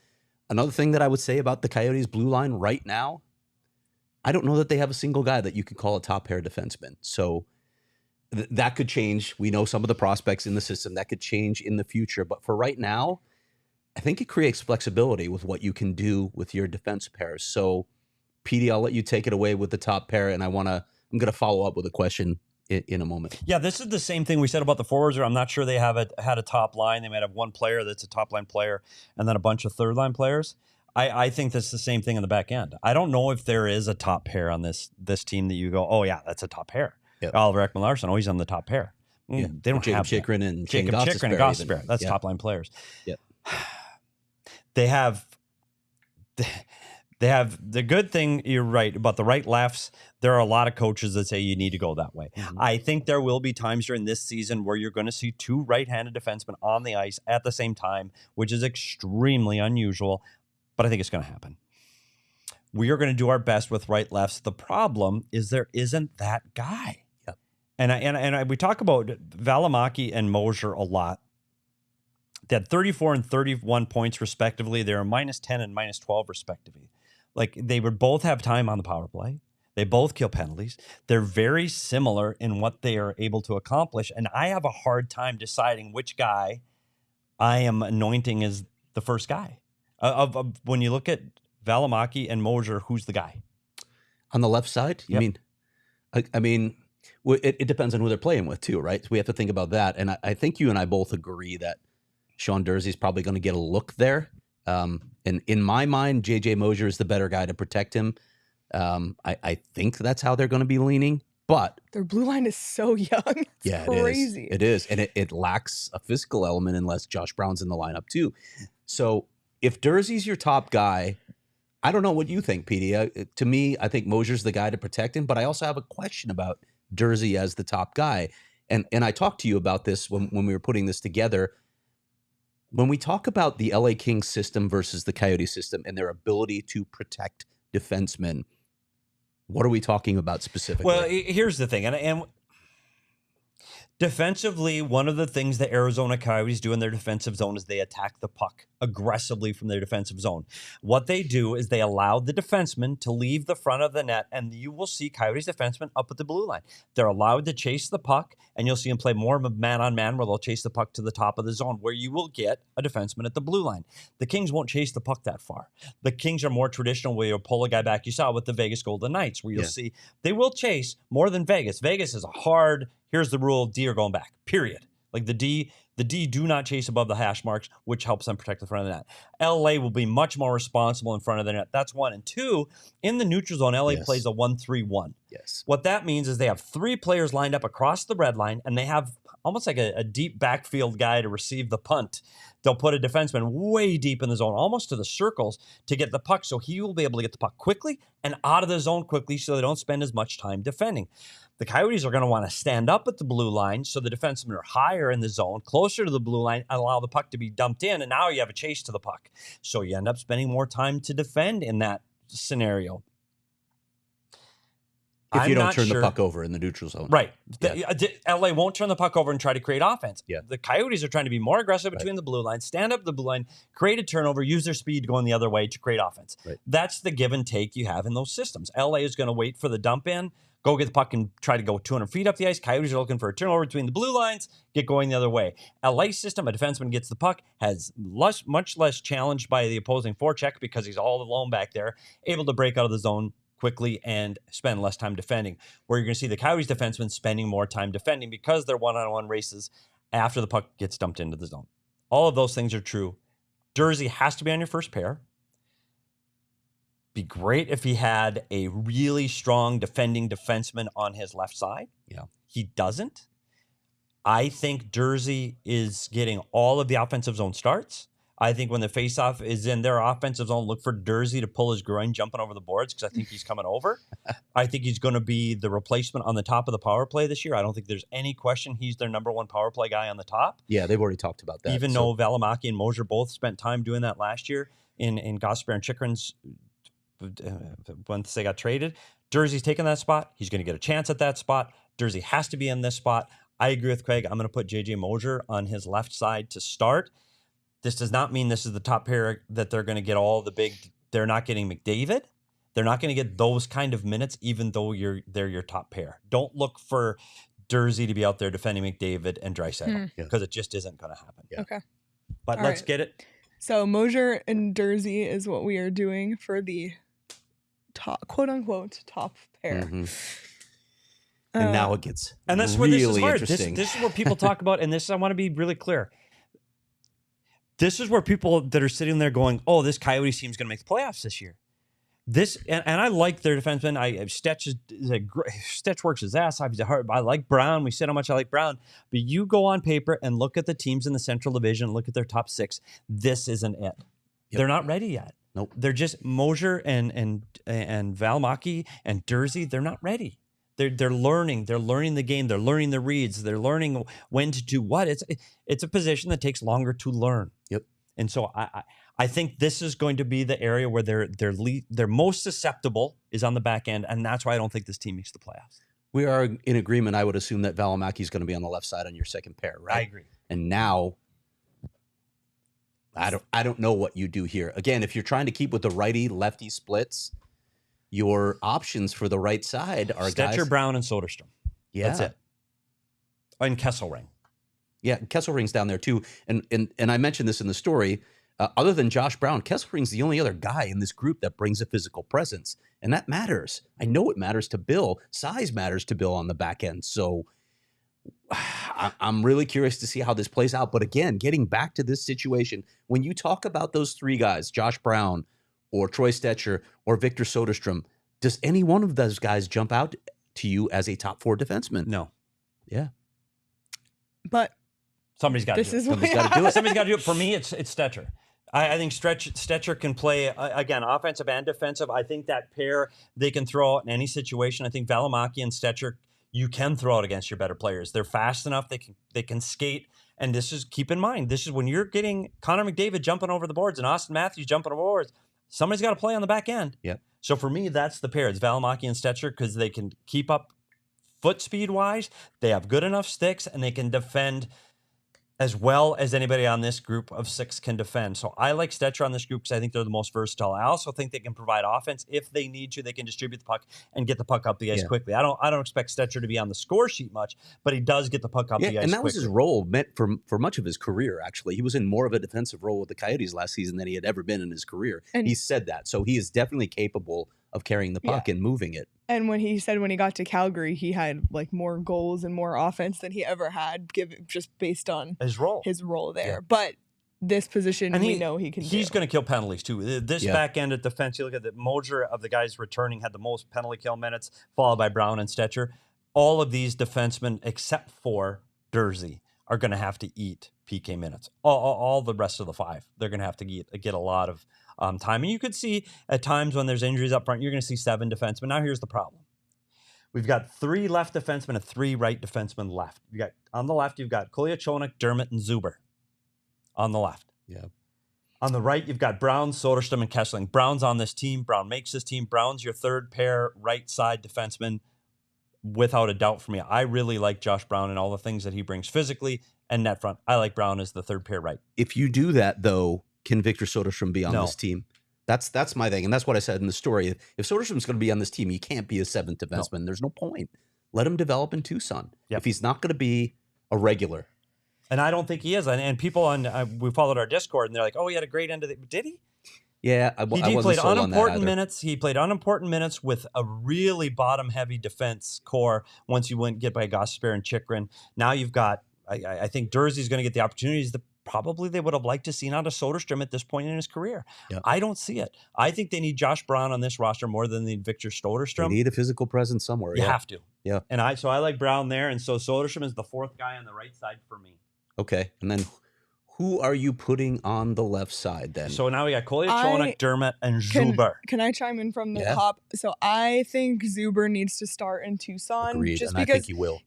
Another thing that I would say about the Coyotes blue line right now, I don't know that they have a single guy that you could call a top pair defenseman. So that could change. We know some of the prospects in the system. That could change in the future. But for right now, I think it creates flexibility with what you can do with your defense pairs. So, Petey, I'll let you take it away with the top pair, and I'm going to follow up with a question in a moment. Yeah, this is the same thing we said about the forwards. I'm not sure they had a top line. They might have one player that's a top line player and then a bunch of third line players. I think that's the same thing on the back end. I don't know if there is a top pair on this team that you go, oh yeah, that's a top pair. Yep. Oliver Ekman-Larsson, he's on the top pair. Yeah. They don't Jacob have Chychrun and Jacob Chychrun and Gostisbehere. That's top line players. Yep. They have the good thing. You're right about the right lefts. There are a lot of coaches that say you need to go that way. Mm-hmm. I think there will be times during this season where you're going to see two right-handed defensemen on the ice at the same time, which is extremely unusual, but I think it's going to happen. We are going to do our best with right lefts. The problem is there isn't that guy. Yep. And we talk about Valimaki and Mosier a lot. They had 34 and 31 points respectively. They were -10 and -12 respectively. Like, they would both have time on the power play. They both kill penalties. They're very similar in what they are able to accomplish. And I have a hard time deciding which guy I am anointing as the first guy. When you look at Valimaki and Mosier, who's the guy? On the left side? You mean? I mean, it depends on who they're playing with too, right? So we have to think about that. And I think you and I both agree that Sean Durzee's probably going to get a look there. And in my mind, J.J. Mosier is the better guy to protect him. I think that's how they're going to be leaning. But their blue line is so young. It's crazy. It is. And it lacks a physical element unless Josh Brown's in the lineup too. So if Durzee's your top guy, I don't know what you think, Petey. To me, I think Mosier's the guy to protect him. But I also have a question about Durze as the top guy. And I talked to you about this when we were putting this together. When we talk about the LA Kings system versus the Coyote system and their ability to protect defensemen, what are we talking about specifically? Well, here's the thing. And Defensively, one of the things the Arizona Coyotes do in their defensive zone is they attack the puck aggressively from their defensive zone. What they do is they allow the defenseman to leave the front of the net, and you will see Coyotes defensemen up at the blue line. They're allowed to chase the puck, and you'll see them play more of a man-on-man where they'll chase the puck to the top of the zone, where you will get a defenseman at the blue line. The Kings won't chase the puck that far. The Kings are more traditional where you'll pull a guy back. You saw with the Vegas Golden Knights, where you'll see they will chase more than Vegas. Vegas is a hard... Here's the rule, D are going back, period. Like the D do not chase above the hash marks, which helps them protect the front of the net. LA will be much more responsible in front of the net. That's one. And two, in the neutral zone, LA plays a 1-3-1. Yes. What that means is they have 3 players lined up across the red line, and they have almost like a deep backfield guy to receive the punt. They'll put a defenseman way deep in the zone, almost to the circles, to get the puck, so he will be able to get the puck quickly and out of the zone quickly so they don't spend as much time defending. The Coyotes are going to want to stand up at the blue line so the defensemen are higher in the zone, closer to the blue line, and allow the puck to be dumped in, and now you have a chase to the puck. So you end up spending more time to defend in that scenario. If you don't turn the puck over in the neutral zone. Right. LA won't turn the puck over and try to create offense. Yeah. The Coyotes are trying to be more aggressive between the blue line, stand up the blue line, create a turnover, use their speed going the other way to create offense. Right. That's the give and take you have in those systems. LA is going to wait for the dump in, go get the puck and try to go 200 feet up the ice. Coyotes are looking for a turnover between the blue lines, get going the other way. LA system, a defenseman gets the puck, has much less challenged by the opposing forecheck because he's all alone back there, able to break out of the zone quickly and spend less time defending. Where you're going to see the Coyotes defensemen spending more time defending because they're one-on-one races after the puck gets dumped into the zone. All of those things are true. Jersey has to be on your first pair. Be great if he had a really strong defending defenseman on his left side. Yeah. He doesn't. I think Jersey is getting all of the offensive zone starts. I think when the faceoff is in their offensive zone, look for Jersey to pull his groin jumping over the boards because I think he's coming over. I think he's going to be the replacement on the top of the power play this year. I don't think there's any question he's their number one power play guy on the top. Yeah, they've already talked about that. Even though Valimaki and Moser both spent time doing that last year in Gosper and Chikrin's once they got traded. Jersey's taking that spot. He's going to get a chance at that spot. Jersey has to be in this spot. I agree with Craig. I'm going to put J.J. Moser on his left side to start. This does not mean this is the top pair that they're going to get all the big. They're not getting McDavid. They're not going to get those kind of minutes, even though they're your top pair. Don't look for Jersey to be out there defending McDavid and Draisaitl because it just isn't going to happen. Yeah. Okay. But let's get it. So Moser and Jersey is what we are doing for the top, quote unquote, top pair. Mm-hmm. And now it gets and that's where really this is hard. interesting. This is what people talk about, and this I want to be really clear. This is where people that are sitting there going, "Oh, this Coyotes team is going to make the playoffs this year." This and I like their defenseman. Stetch works his ass off. He's a hard. I like Brown. We said how much I like Brown, but you go on paper and look at the teams in the Central Division. Look at their top 6. This isn't it. Yep. They're not ready yet. Nope. They're just Moser and Valimaki and Jersey. They're not ready. They're learning. They're learning the game. They're learning the reads. They're learning when to do what. It's a position that takes longer to learn. Yep. And so I think this is going to be the area where they're most susceptible is on the back end, and that's why I don't think this team makes the playoffs. We are in agreement. I would assume that Valimaki is going to be on the left side on your second pair, right? I agree. And now, I don't know what you do here. Again, if you're trying to keep with the righty-lefty splits, your options for the right side are Stetcher, guys, Brown, and Soderstrom. Yeah, that's it. And Kesselring. Yeah, Kesselring's down there too. And I mentioned this in the story. Other than Josh Brown, Kesselring's the only other guy in this group that brings a physical presence, and that matters. I know it matters to Bill. Size matters to Bill on the back end. So I'm really curious to see how this plays out. But again, getting back to this situation, when you talk about those 3 guys, Josh Brown or Troy Stetcher or Victor Soderstrom, does any one of those guys jump out to you as a top 4 defenseman? No. Yeah. But somebody's got to do it. Somebody's got to do it. Somebody's got to do it. For me, it's Stetcher. I think Stetcher can play, again, offensive and defensive. I think that pair, they can throw out in any situation. I think Valimaki and Stetcher, you can throw out against your better players. They're fast enough. They can skate. And keep in mind, this is when you're getting Connor McDavid jumping over the boards and Austin Matthews jumping over the boards. Somebody's got to play on the back end. Yep. So for me, that's the pair. It's Valimaki and Stetcher because they can keep up foot speed wise, they have good enough sticks, and they can defend as well as anybody on this group of 6 can defend. So I like Stetcher on this group because I think they're the most versatile. I also think they can provide offense if they need to. They can distribute the puck and get the puck up the ice quickly. I don't expect Stetcher to be on the score sheet much, but he does get the puck up the ice quickly. And that was his role meant for much of his career, actually. He was in more of a defensive role with the Coyotes last season than he had ever been in his career. And he said that. So he is definitely capable of carrying the puck and moving it. And when he said when he got to Calgary, he had like more goals and more offense than he ever had, just based on his role there. Yeah. But this position, and we know he can. He's going to kill penalties too. This back end at defense, you look at the Moser of the guys returning had the most penalty kill minutes, followed by Brown and Stetcher. All of these defensemen, except for Dursey, are going to have to eat PK minutes. All the rest of the 5, they're going to have to get a lot of time. And you could see at times when there's injuries up front, you're going to see 7 defensemen. Now here's the problem. We've got 3 left defensemen and 3 right defensemen left. On the left, you've got Kolyachonok, Dermott, and Zuber. On the left. Yeah. On the right, you've got Brown, Soderstrom, and Kessling. Brown's on this team. Brown makes this team. Brown's your third pair right side defenseman, without a doubt for me. I really like Josh Brown and all the things that he brings physically and net front. I like Brown as the third pair right. If you do that, though, can Victor Soderstrom be on this team? That's my thing, and that's what I said in the story. If Soderstrom's going to be on this team, he can't be a 7th defenseman. No. There's no point. Let him develop in Tucson. Yep. If he's not going to be a regular. And I don't think he is. And people we followed our Discord, and they're like, oh, he had a great end of the... Did he? Yeah, he played unimportant minutes. He played unimportant minutes with a really bottom-heavy defense core once you get by Gostisbehere and Chychrun. Now you've got... I think Dursey's going to get the opportunities that probably they would have liked to see out of Soderstrom at this point in his career. Yep. I don't see it. I think they need Josh Brown on this roster more than they need Victor Soderstrom. They need a physical presence somewhere. You have to. Yeah. And I like Brown there, and so Soderstrom is the 4th guy on the right side for me. Okay. And then who are you putting on the left side then? So now we got Kolyachonok, Dermott, and Zuber. Can I chime in from the top? So I think Zuber needs to start in Tucson. Agreed, just and because I think he will.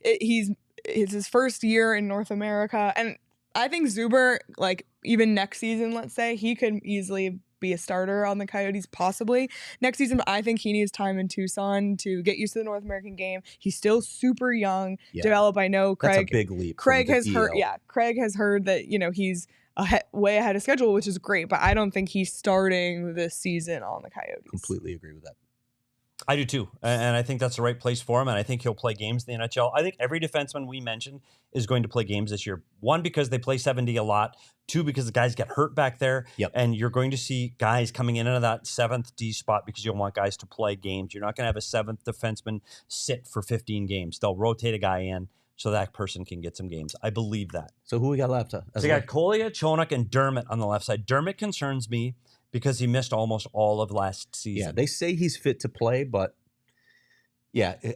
It's his first year in North America, and I think Zuber, like even next season, let's say, he could easily be a starter on the Coyotes possibly next season. But I think he needs time in Tucson to get used to the North American game. He's still super young. Develop. I know Craig. That's a big leap. Craig has heard. Yeah, Craig has heard that he's way ahead of schedule, which is great. But I don't think he's starting this season on the Coyotes. Completely agree with that. I do too, and I think that's the right place for him, and I think he'll play games in the NHL. I think every defenseman we mentioned is going to play games this year. 1, because they play 70 a lot. 2, because the guys get hurt back there, and you're going to see guys coming in into that 7th D spot because you want guys to play games. You're not going to have a 7th defenseman sit for 15 games. They'll rotate a guy in so that person can get some games. I believe that. So who we got left? So you got Kolyachonok and Dermott on the left side. Dermott concerns me because he missed almost all of last season. Yeah, they say he's fit to play, but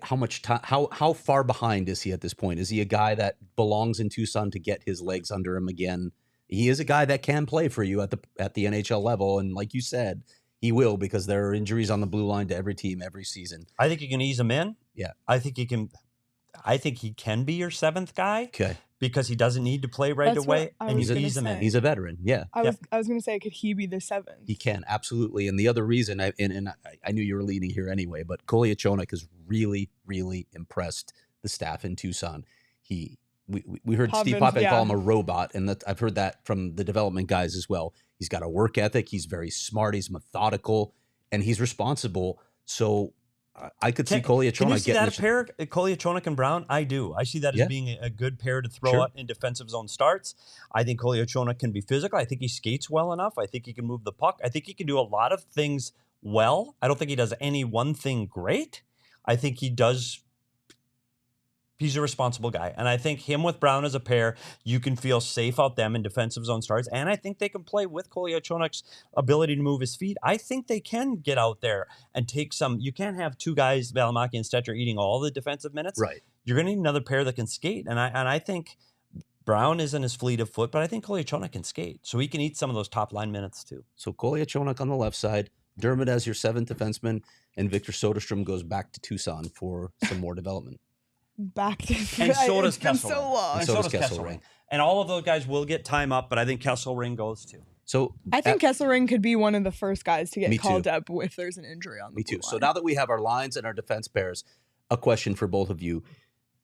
how much time? How far behind is he at this point? Is he a guy that belongs in Tucson to get his legs under him again? He is a guy that can play for you at the NHL level, and like you said, he will because there are injuries on the blue line to every team every season. I think you can ease him in. Yeah, I think he can be your 7th guy. Okay. Because he doesn't need to play right away, and you can ease him in. He's a veteran, yeah. I was going to say, could he be the 7th? He can, absolutely. And the other reason, I knew you were leading here anyway, but Kolyachonok has really, really impressed the staff in Tucson. We heard Steve Poppin call him a robot, and I've heard that from the development guys as well. He's got a work ethic. He's very smart. He's methodical, and he's responsible. So I could see Kolyachonok getting. Can you see that pair, pair, Kolyachonok and Brown? I do. I see that as being a good pair to throw out in defensive zone starts. I think Kolyachonok can be physical. I think he skates well enough. I think he can move the puck. I think he can do a lot of things well. I don't think he does any one thing great. I think he does. He's a responsible guy. And I think him with Brown as a pair, you can feel safe out them in defensive zone starts. And I think they can play with Kolyachonok's ability to move his feet. I think they can get out there and take some. You can't have 2 guys, Valimaki and Stetcher, eating all the defensive minutes. Right. You're going to need another pair that can skate. And I think Brown isn't as fleet of foot, but I think Kolyachonok can skate. So he can eat some of those top line minutes too. So Kolyachonok on the left side, Dermott as your 7th defenseman, and Victor Soderstrom goes back to Tucson for some more development. Back to and so does Kesselring. So long. And so does Kesselring. And all of those guys will get time up, but I think Kesselring goes too. So I think Kesselring could be one of the first guys to get called up if there's an injury on the Me too. So now that we have our lines and our defense pairs, a question for both of you.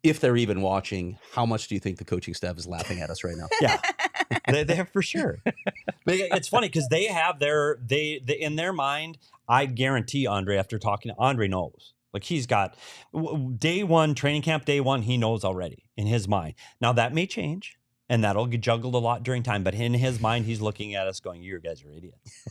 if they're even watching, how much do you think the coaching staff is laughing at us right now? Yeah, they have for sure. But it's funny because they have they in their mind. I guarantee Andre, after talking to Andre, knows. Like he's got day one, training camp day one, he knows already in his mind. Now that may change and that'll get juggled a lot during time, but in his mind, he's looking at us going, you guys are idiots.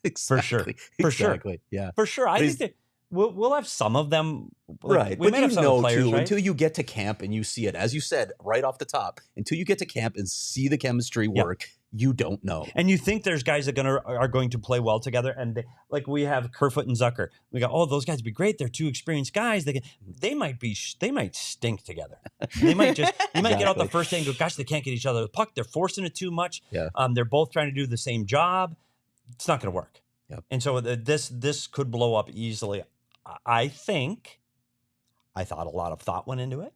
Exactly. For sure. Yeah. For sure. I think that we'll have some of them. Right. We but have some players, too, right? until you get to camp and you see it, as you said, right off the top, until you get to camp and see the chemistry work, you don't know. And you think there's guys that are going to play well together. And like we have Kerfoot and Zucker. We go, oh, those guys would be great. They're two experienced guys. They might stink together. They might just, you might get out the first day and go, gosh, they can't get each other the puck. They're forcing it too much. Yeah. They're both trying to do the same job. It's not going to work. Yep. And so this could blow up easily. I thought a lot of thought went into it.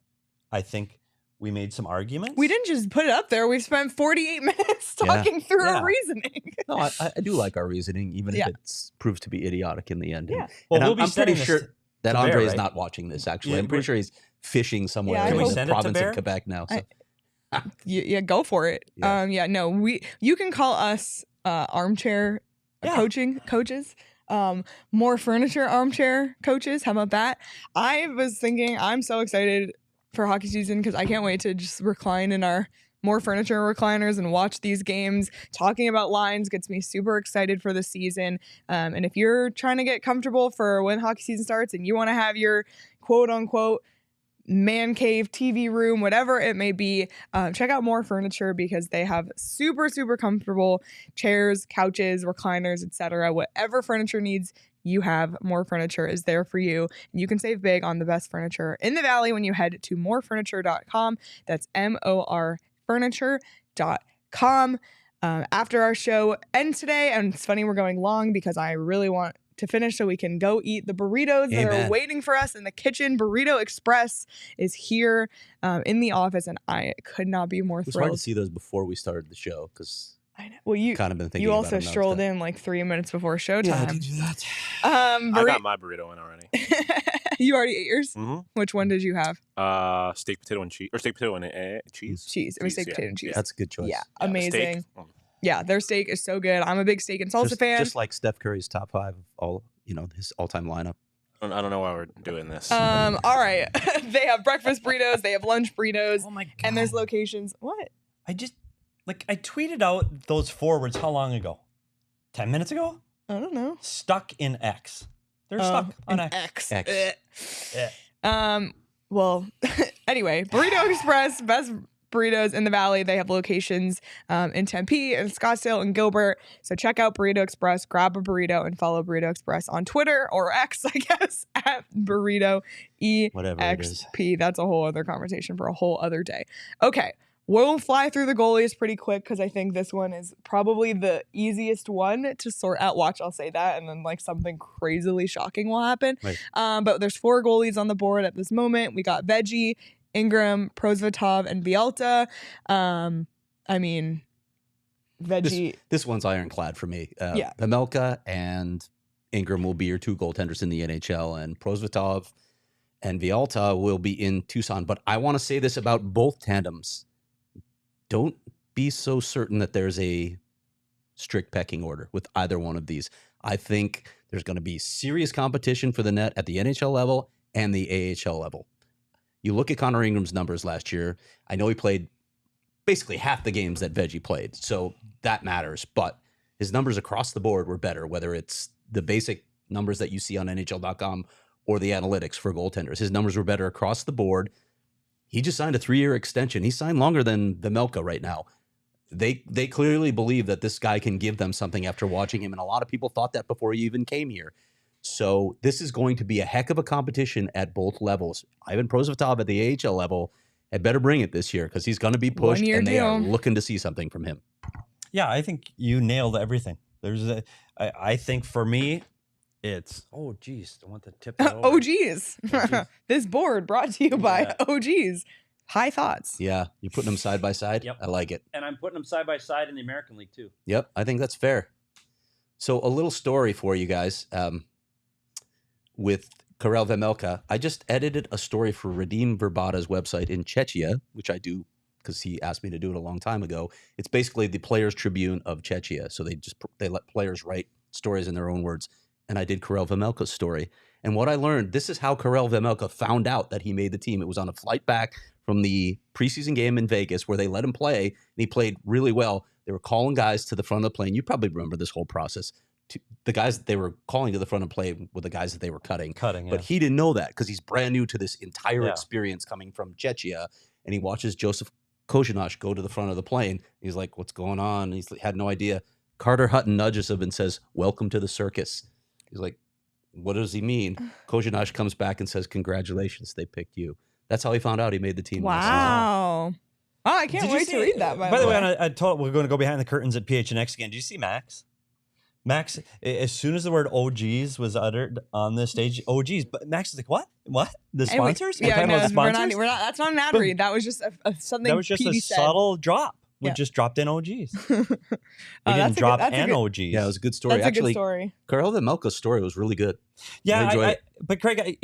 I think we made some arguments. We didn't just put it up there. We spent 48 minutes talking through our reasoning. No, I do like our reasoning, even if it proves to be idiotic in the end. Yeah. And Well, I'm pretty sure that Andre is right? not watching this, actually. Yeah, I'm pretty sure he's fishing somewhere Yeah, in Can we the send it to province Bear? of Quebec now. So. Yeah, go for it. Yeah. You can call us armchair coaches. More furniture armchair coaches. How about that? I was thinking I'm so excited for hockey season because I can't wait to just recline in our more furniture recliners and watch these games. Talking about lines gets me super excited for the season. And if you're trying to get comfortable for when hockey season starts and you want to have your quote unquote man cave, TV room, whatever it may be, check out More Furniture because they have super, super comfortable chairs, couches, recliners, etc. Whatever furniture needs you have, More Furniture is there for you. And you can save big on the best furniture in the Valley when you head to morefurniture.com. That's MOR furniture.com. After our show ends today, and it's funny we're going long because I really want to finish so we can go eat the burritos that are waiting for us in the kitchen. Burrito Express is here in the office, and I could not be more It was thrilled. hard to see those before we started the show because I know. Well, you kind of been thinking you about also them strolled in like 3 minutes before showtime. Yeah, I did do that. I got my burrito in already. You already ate yours? Mm-hmm. Which one did you have? Steak, potato, and cheese, or steak, potato, and cheese. Cheese. It was steak, potato, and cheese. That's a good choice. Yeah, Yeah, amazing. steak. Yeah, their steak is so good. I'm a big steak and salsa fan. Just like Steph Curry's top 5 of all, his all-time lineup. I don't know why we're doing this. All right. They have breakfast burritos. They have lunch burritos. Oh my God. And there's locations. What? I tweeted out those forwards how long ago? 10 minutes ago? I don't know. Stuck in X. They're stuck on X. Well, anyway, Burrito Express, best burritos in the Valley. They have locations in Tempe and Scottsdale and Gilbert. So check out Burrito Express, grab a burrito, and follow Burrito Express on Twitter or X, I guess, at Burrito EXP. That's a whole other conversation for a whole other day. Okay. We'll fly through the goalies pretty quick because I think this one is probably the easiest one to sort out. Watch, I'll say that, and then like something crazily shocking will happen. Right. But there's 4 goalies on the board at this moment. We got Veggie, Ingram, Prosvetov, and Bielta. I mean, Veggie. This one's ironclad for me. Yeah. Pamelka and Ingram will be your 2 goaltenders in the NHL, and Prosvetov and Vialta will be in Tucson. But I want to say this about both tandems. Don't be so certain that there's a strict pecking order with either one of these. I think there's going to be serious competition for the net at the NHL level and the AHL level. You look at Connor Ingram's numbers last year. I know he played basically half the games that Veggie played, so that matters. But his numbers across the board were better, whether it's the basic numbers that you see on NHL.com or the analytics for goaltenders. His numbers were better across the board. He just signed a 3-year extension. He signed longer than Pamelka right now. They clearly believe that this guy can give them something after watching him, and a lot of people thought that before he even came here. So this is going to be a heck of a competition at both levels. Ivan Prosvetov at the AHL level had better bring it this year because he's going to be pushed, and they are looking to see something from him. Yeah, I think you nailed everything. I think for me, it's geez, I want to tip that over. OGs. This board brought to you by OGs. High thoughts. Yeah, you're putting them side by side. Yep. I like it. And I'm putting them side by side in the American League too. Yep, I think that's fair. So a little story for you guys with Karel Vejmelka. I just edited a story for Radim Verbata's website in Czechia, which I do because he asked me to do it a long time ago. It's basically the Players Tribune of Czechia. So they let players write stories in their own words. And I did Karel Vejmelka's story. And what I learned, this is how Karel Vejmelka found out that he made the team. It was on a flight back from the preseason game in Vegas where they let him play, and he played really well. They were calling guys to the front of the plane. You probably remember this whole process. The guys that they were calling to the front of the plane were the guys that they were cutting. But he didn't know that because he's brand new to this entire experience coming from Czechia. And he watches Joseph Kozhinash go to the front of the plane. He's like, what's going on? And he's had no idea. Carter Hutton nudges him and says, welcome to the circus. He's like, what does he mean? Kozhinash comes back and says, congratulations, they picked you. That's how he found out he made the team. Wow. Oh, I can't wait to read that. By the way, we're going to go behind the curtains at PHNX again. Do you see Max? Max, as soon as the word OGs was uttered on the stage, OGs, but Max is like, what? What? The sponsors? We're talking about the sponsors? We're not, that's not an ad read. That was just something that was just Petey a said. Subtle drop. We just dropped in OGs. We didn't drop an OGs. Yeah, it was a good story. That's Actually, a good story. Karel Vejmelka's story was really good. Yeah, but Craig,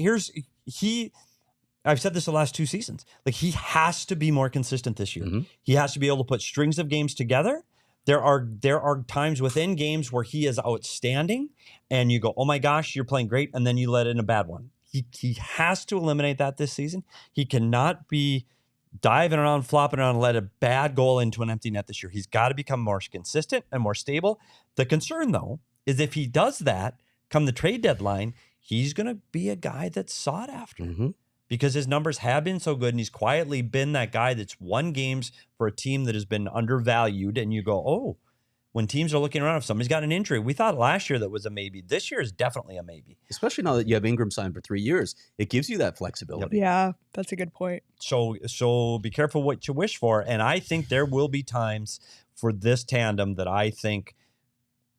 I've said this the last 2 seasons. Like, he has to be more consistent this year. Mm-hmm. He has to be able to put strings of games together. There are times within games where he is outstanding, and you go, oh my gosh, you're playing great, and then you let in a bad one. He has to eliminate that this season. He cannot be diving around, flopping around, and let a bad goal into an empty net this year. He's got to become more consistent and more stable. The concern, though, is if he does that, come the trade deadline, he's going to be a guy that's sought after. Mm-hmm. Because his numbers have been so good, and he's quietly been that guy that's won games for a team that has been undervalued. And you go, oh, when teams are looking around, if somebody's got an injury, we thought last year that was a maybe. This year is definitely a maybe. Especially now that you have Ingram signed for 3 years. It gives you that flexibility. Yeah, that's a good point. So be careful what you wish for. And I think there will be times for this tandem that I think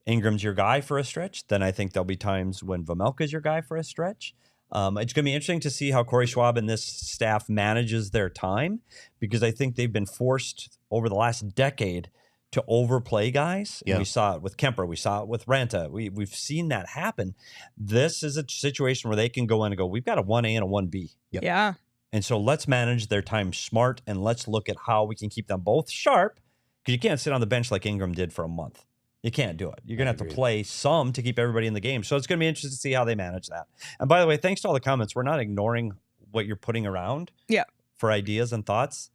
Ingram's your guy for a stretch. Then I think there'll be times when Vejmelka's your guy for a stretch. It's going to be interesting to see how Corey Schwab and this staff manages their time, because I think they've been forced over the last decade to overplay guys. Yeah. And we saw it with Kemper. We saw it with Ranta. We've seen that happen. This is a situation where they can go in and go, we've got a 1A and a 1B. Yep. Yeah. And so let's manage their time smart, and let's look at how we can keep them both sharp, because you can't sit on the bench like Ingram did for a month. You can't do it. You're going to have to play some to keep everybody in the game. So it's going to be interesting to see how they manage that. And by the way, thanks to all the comments. We're not ignoring what you're putting around for ideas and thoughts,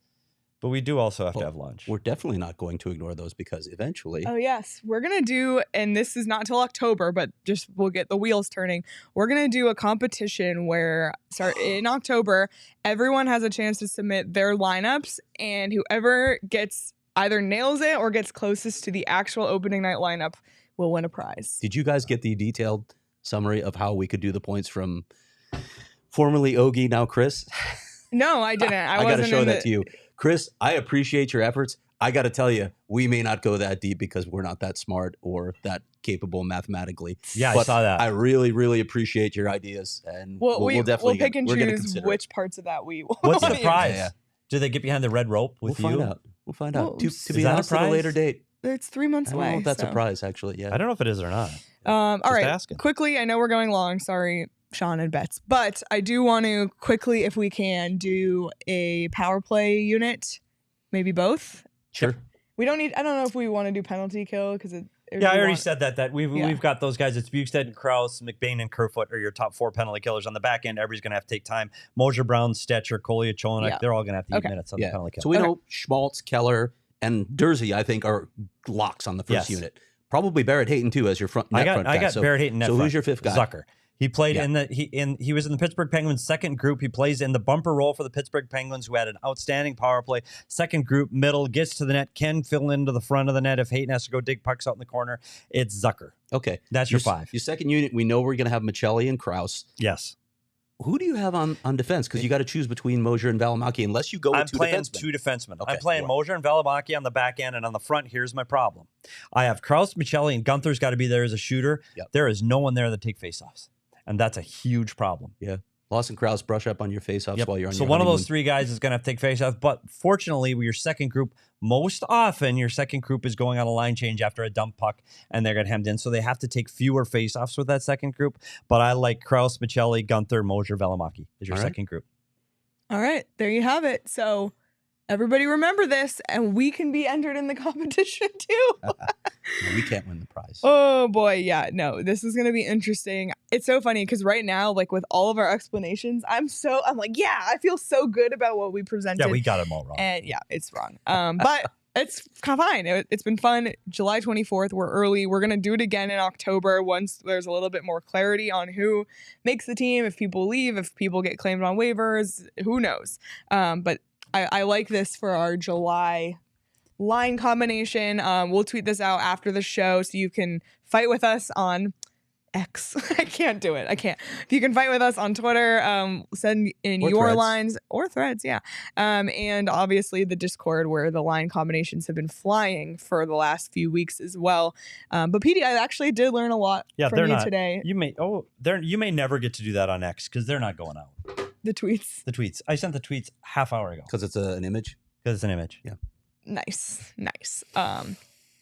but we do also have to have lunch. We're definitely not going to ignore those, because eventually... Oh, yes. We're going to do, and this is not until October, but just we'll get the wheels turning. We're going to do a competition where, in October, everyone has a chance to submit their lineups, and whoever gets either nails it or gets closest to the actual opening night lineup will win a prize. Did you guys get the detailed summary of how we could do the points from formerly Ogie, now Chris? No, I didn't. I got to show that to you. Chris, I appreciate your efforts. I got to tell you, we may not go that deep because we're not that smart or that capable mathematically. Yeah, but I saw that. I really, really appreciate your ideas. And we'll definitely pick and choose which parts of that we want. What's the prize? Yeah. Do they get behind the red rope with you? We'll find out. To be honest, at a later date. It's 3 months away. I don't know if that's a prize, actually. Yeah. I don't know if it is or not. All right. Quickly, I know we're going long. Sorry, Sean and Betts. But I do want to quickly, if we can, do a power play unit. Maybe both. Sure. I don't know if we want to do penalty kill because I already said that we've got those guys. It's Bukestad and Krause, McBain and Kerfoot are your top 4 penalty killers. On the back end, everybody's going to have to take time. Mosier, Brown, Stetcher, Collier, Cholinak, they're all going to have to eat minutes on the penalty kill. So we know Schmaltz, Keller, and Dursey, I think, are locks on the first unit. Probably Barrett Hayton, too, as your front guy. I got Barrett Hayton net front. So who's your fifth guy? Zucker. He played he was in the Pittsburgh Penguins second group. He plays in the bumper role for the Pittsburgh Penguins, who had an outstanding power play. Second group, middle, gets to the net, can fill into the front of the net if Hayton has to go dig pucks out in the corner. It's Zucker. Okay. That's your 5. Your second unit, we know we're going to have Michelli and Krause. Yes. Who do you have on defense? Because you got to choose between Mosier and Valimaki unless you go with two defensemen. I'm playing 2 defensemen. Okay, I'm playing Mosier and Valimaki on the back end, and on the front, here's my problem. I have Krause, Michelli, and Gunther's got to be there as a shooter. Yep. There is no one there that take faceoffs. And that's a huge problem. Yeah. Lawson Krause, brush up on your face-offs while you're on So your one of honeymoon. those three guys is going to have to take face-offs. But fortunately, with your second group, most often your second group is going on a line change after a dump puck and they get hemmed in. So they have to take fewer face-offs with that second group. But I like Krause, Michelli, Gunther, Mosier, Velimaki is your second group. All right. There you have it. So everybody remember this, and we can be entered in the competition too. We can't win the prize. Oh boy, yeah, no, this is gonna be interesting. It's so funny because right now, like with all of our explanations, I'm like, yeah, I feel so good about what we presented. Yeah, we got them all wrong. And yeah, it's wrong. But it's kind of fine. It's been fun. July 24th, we're early. We're gonna do it again in October once there's a little bit more clarity on who makes the team, if people leave, if people get claimed on waivers, who knows. But I like this for our July line combination. We'll tweet this out after the show so you can fight with us on X. I can't do it. I can't. If you can fight with us on Twitter, send in Or your threads. lines or threads, yeah. And obviously the Discord where the line combinations have been flying for the last few weeks as well. But Petey, I actually did learn a lot from you today. You may never get to do that on X because they're not going out. The tweets. The tweets. I sent the tweets half hour ago. Because it's an image? Because it's an image. Yeah. Nice.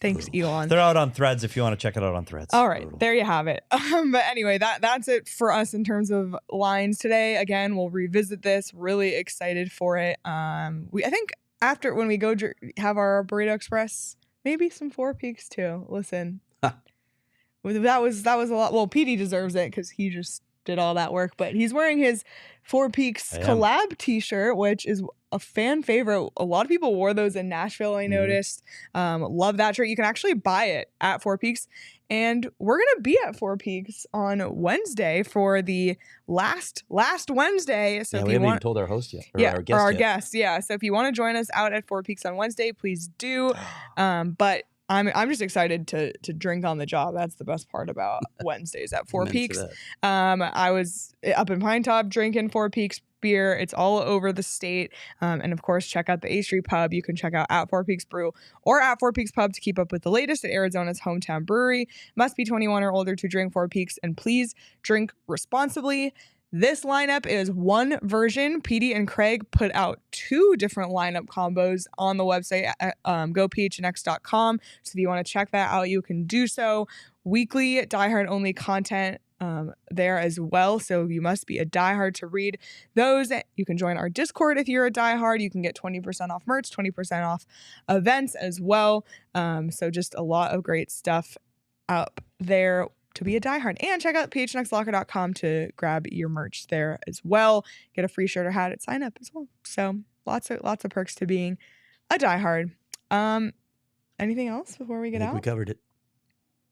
Thanks, Elon. They're out on Threads if you want to check it out on Threads. All right, there you have it. But anyway, that's it for us in terms of lines today. Again, we'll revisit this. Really excited for it. I think after when we go have our Burrito Express, maybe some Four Peaks too. Listen, that was a lot. Well, Petey deserves it because he just did all that work. But he's wearing his Four Peaks collab T-shirt, which is a fan favorite. A lot of people wore those in Nashville, I noticed. Love that shirt. You can actually buy it at Four Peaks. And we're going to be at Four Peaks on Wednesday for the last Wednesday. So if we you haven't want, even told our host yet. Or our guest. Yeah. So if you want to join us out at Four Peaks on Wednesday, please do. But I'm just excited to drink on the job. That's the best part about Wednesdays at Four Peaks. I was up in Pine Top drinking Four Peaks beer. It's all over the state. And of course, check out the A Street Pub. You can check out at Four Peaks Brew or at Four Peaks Pub to keep up with the latest at Arizona's hometown brewery. Must be 21 or older to drink Four Peaks, and please drink responsibly. This lineup is one version. Petey and Craig put out two different lineup combos on the website at gophnx.com. So if you want to check that out, you can do so. Weekly diehard only content there as well. So you must be a diehard to read those. You can join our Discord if you're a diehard. You can get 20% off merch, 20% off events as well. So just a lot of great stuff up there to be a diehard. And check out phnxlocker.com to grab your merch there as well. Get a free shirt or hat at sign up as well. So lots of perks to being a diehard. Anything else before we get out? We covered it.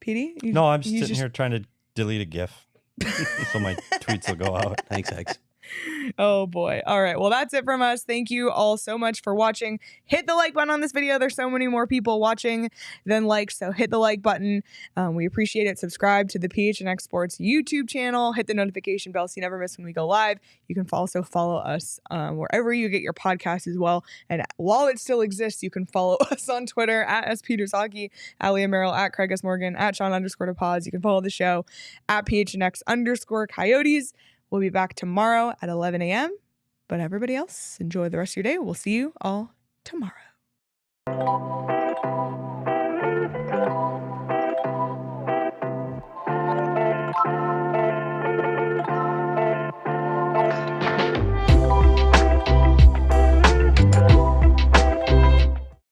Petey? No, I'm just sitting here trying to delete a GIF so my tweets will go out. Thanks, X. Oh boy. All right. Well, that's it from us. Thank you all so much for watching. Hit the like button on this video. There's so many more people watching than likes, so hit the like button. We appreciate it. Subscribe to the PHNX Sports YouTube channel. Hit the notification bell so you never miss when we go live. You can also follow us wherever you get your podcasts as well. And while it still exists, you can follow us on Twitter at SPetershockey, at Leah Merrill, at Craig S. Morgan, at Sean_DePaz. You can follow the show at PHNX_Coyotes. We'll be back tomorrow at 11 a.m. But everybody else, enjoy the rest of your day. We'll see you all tomorrow.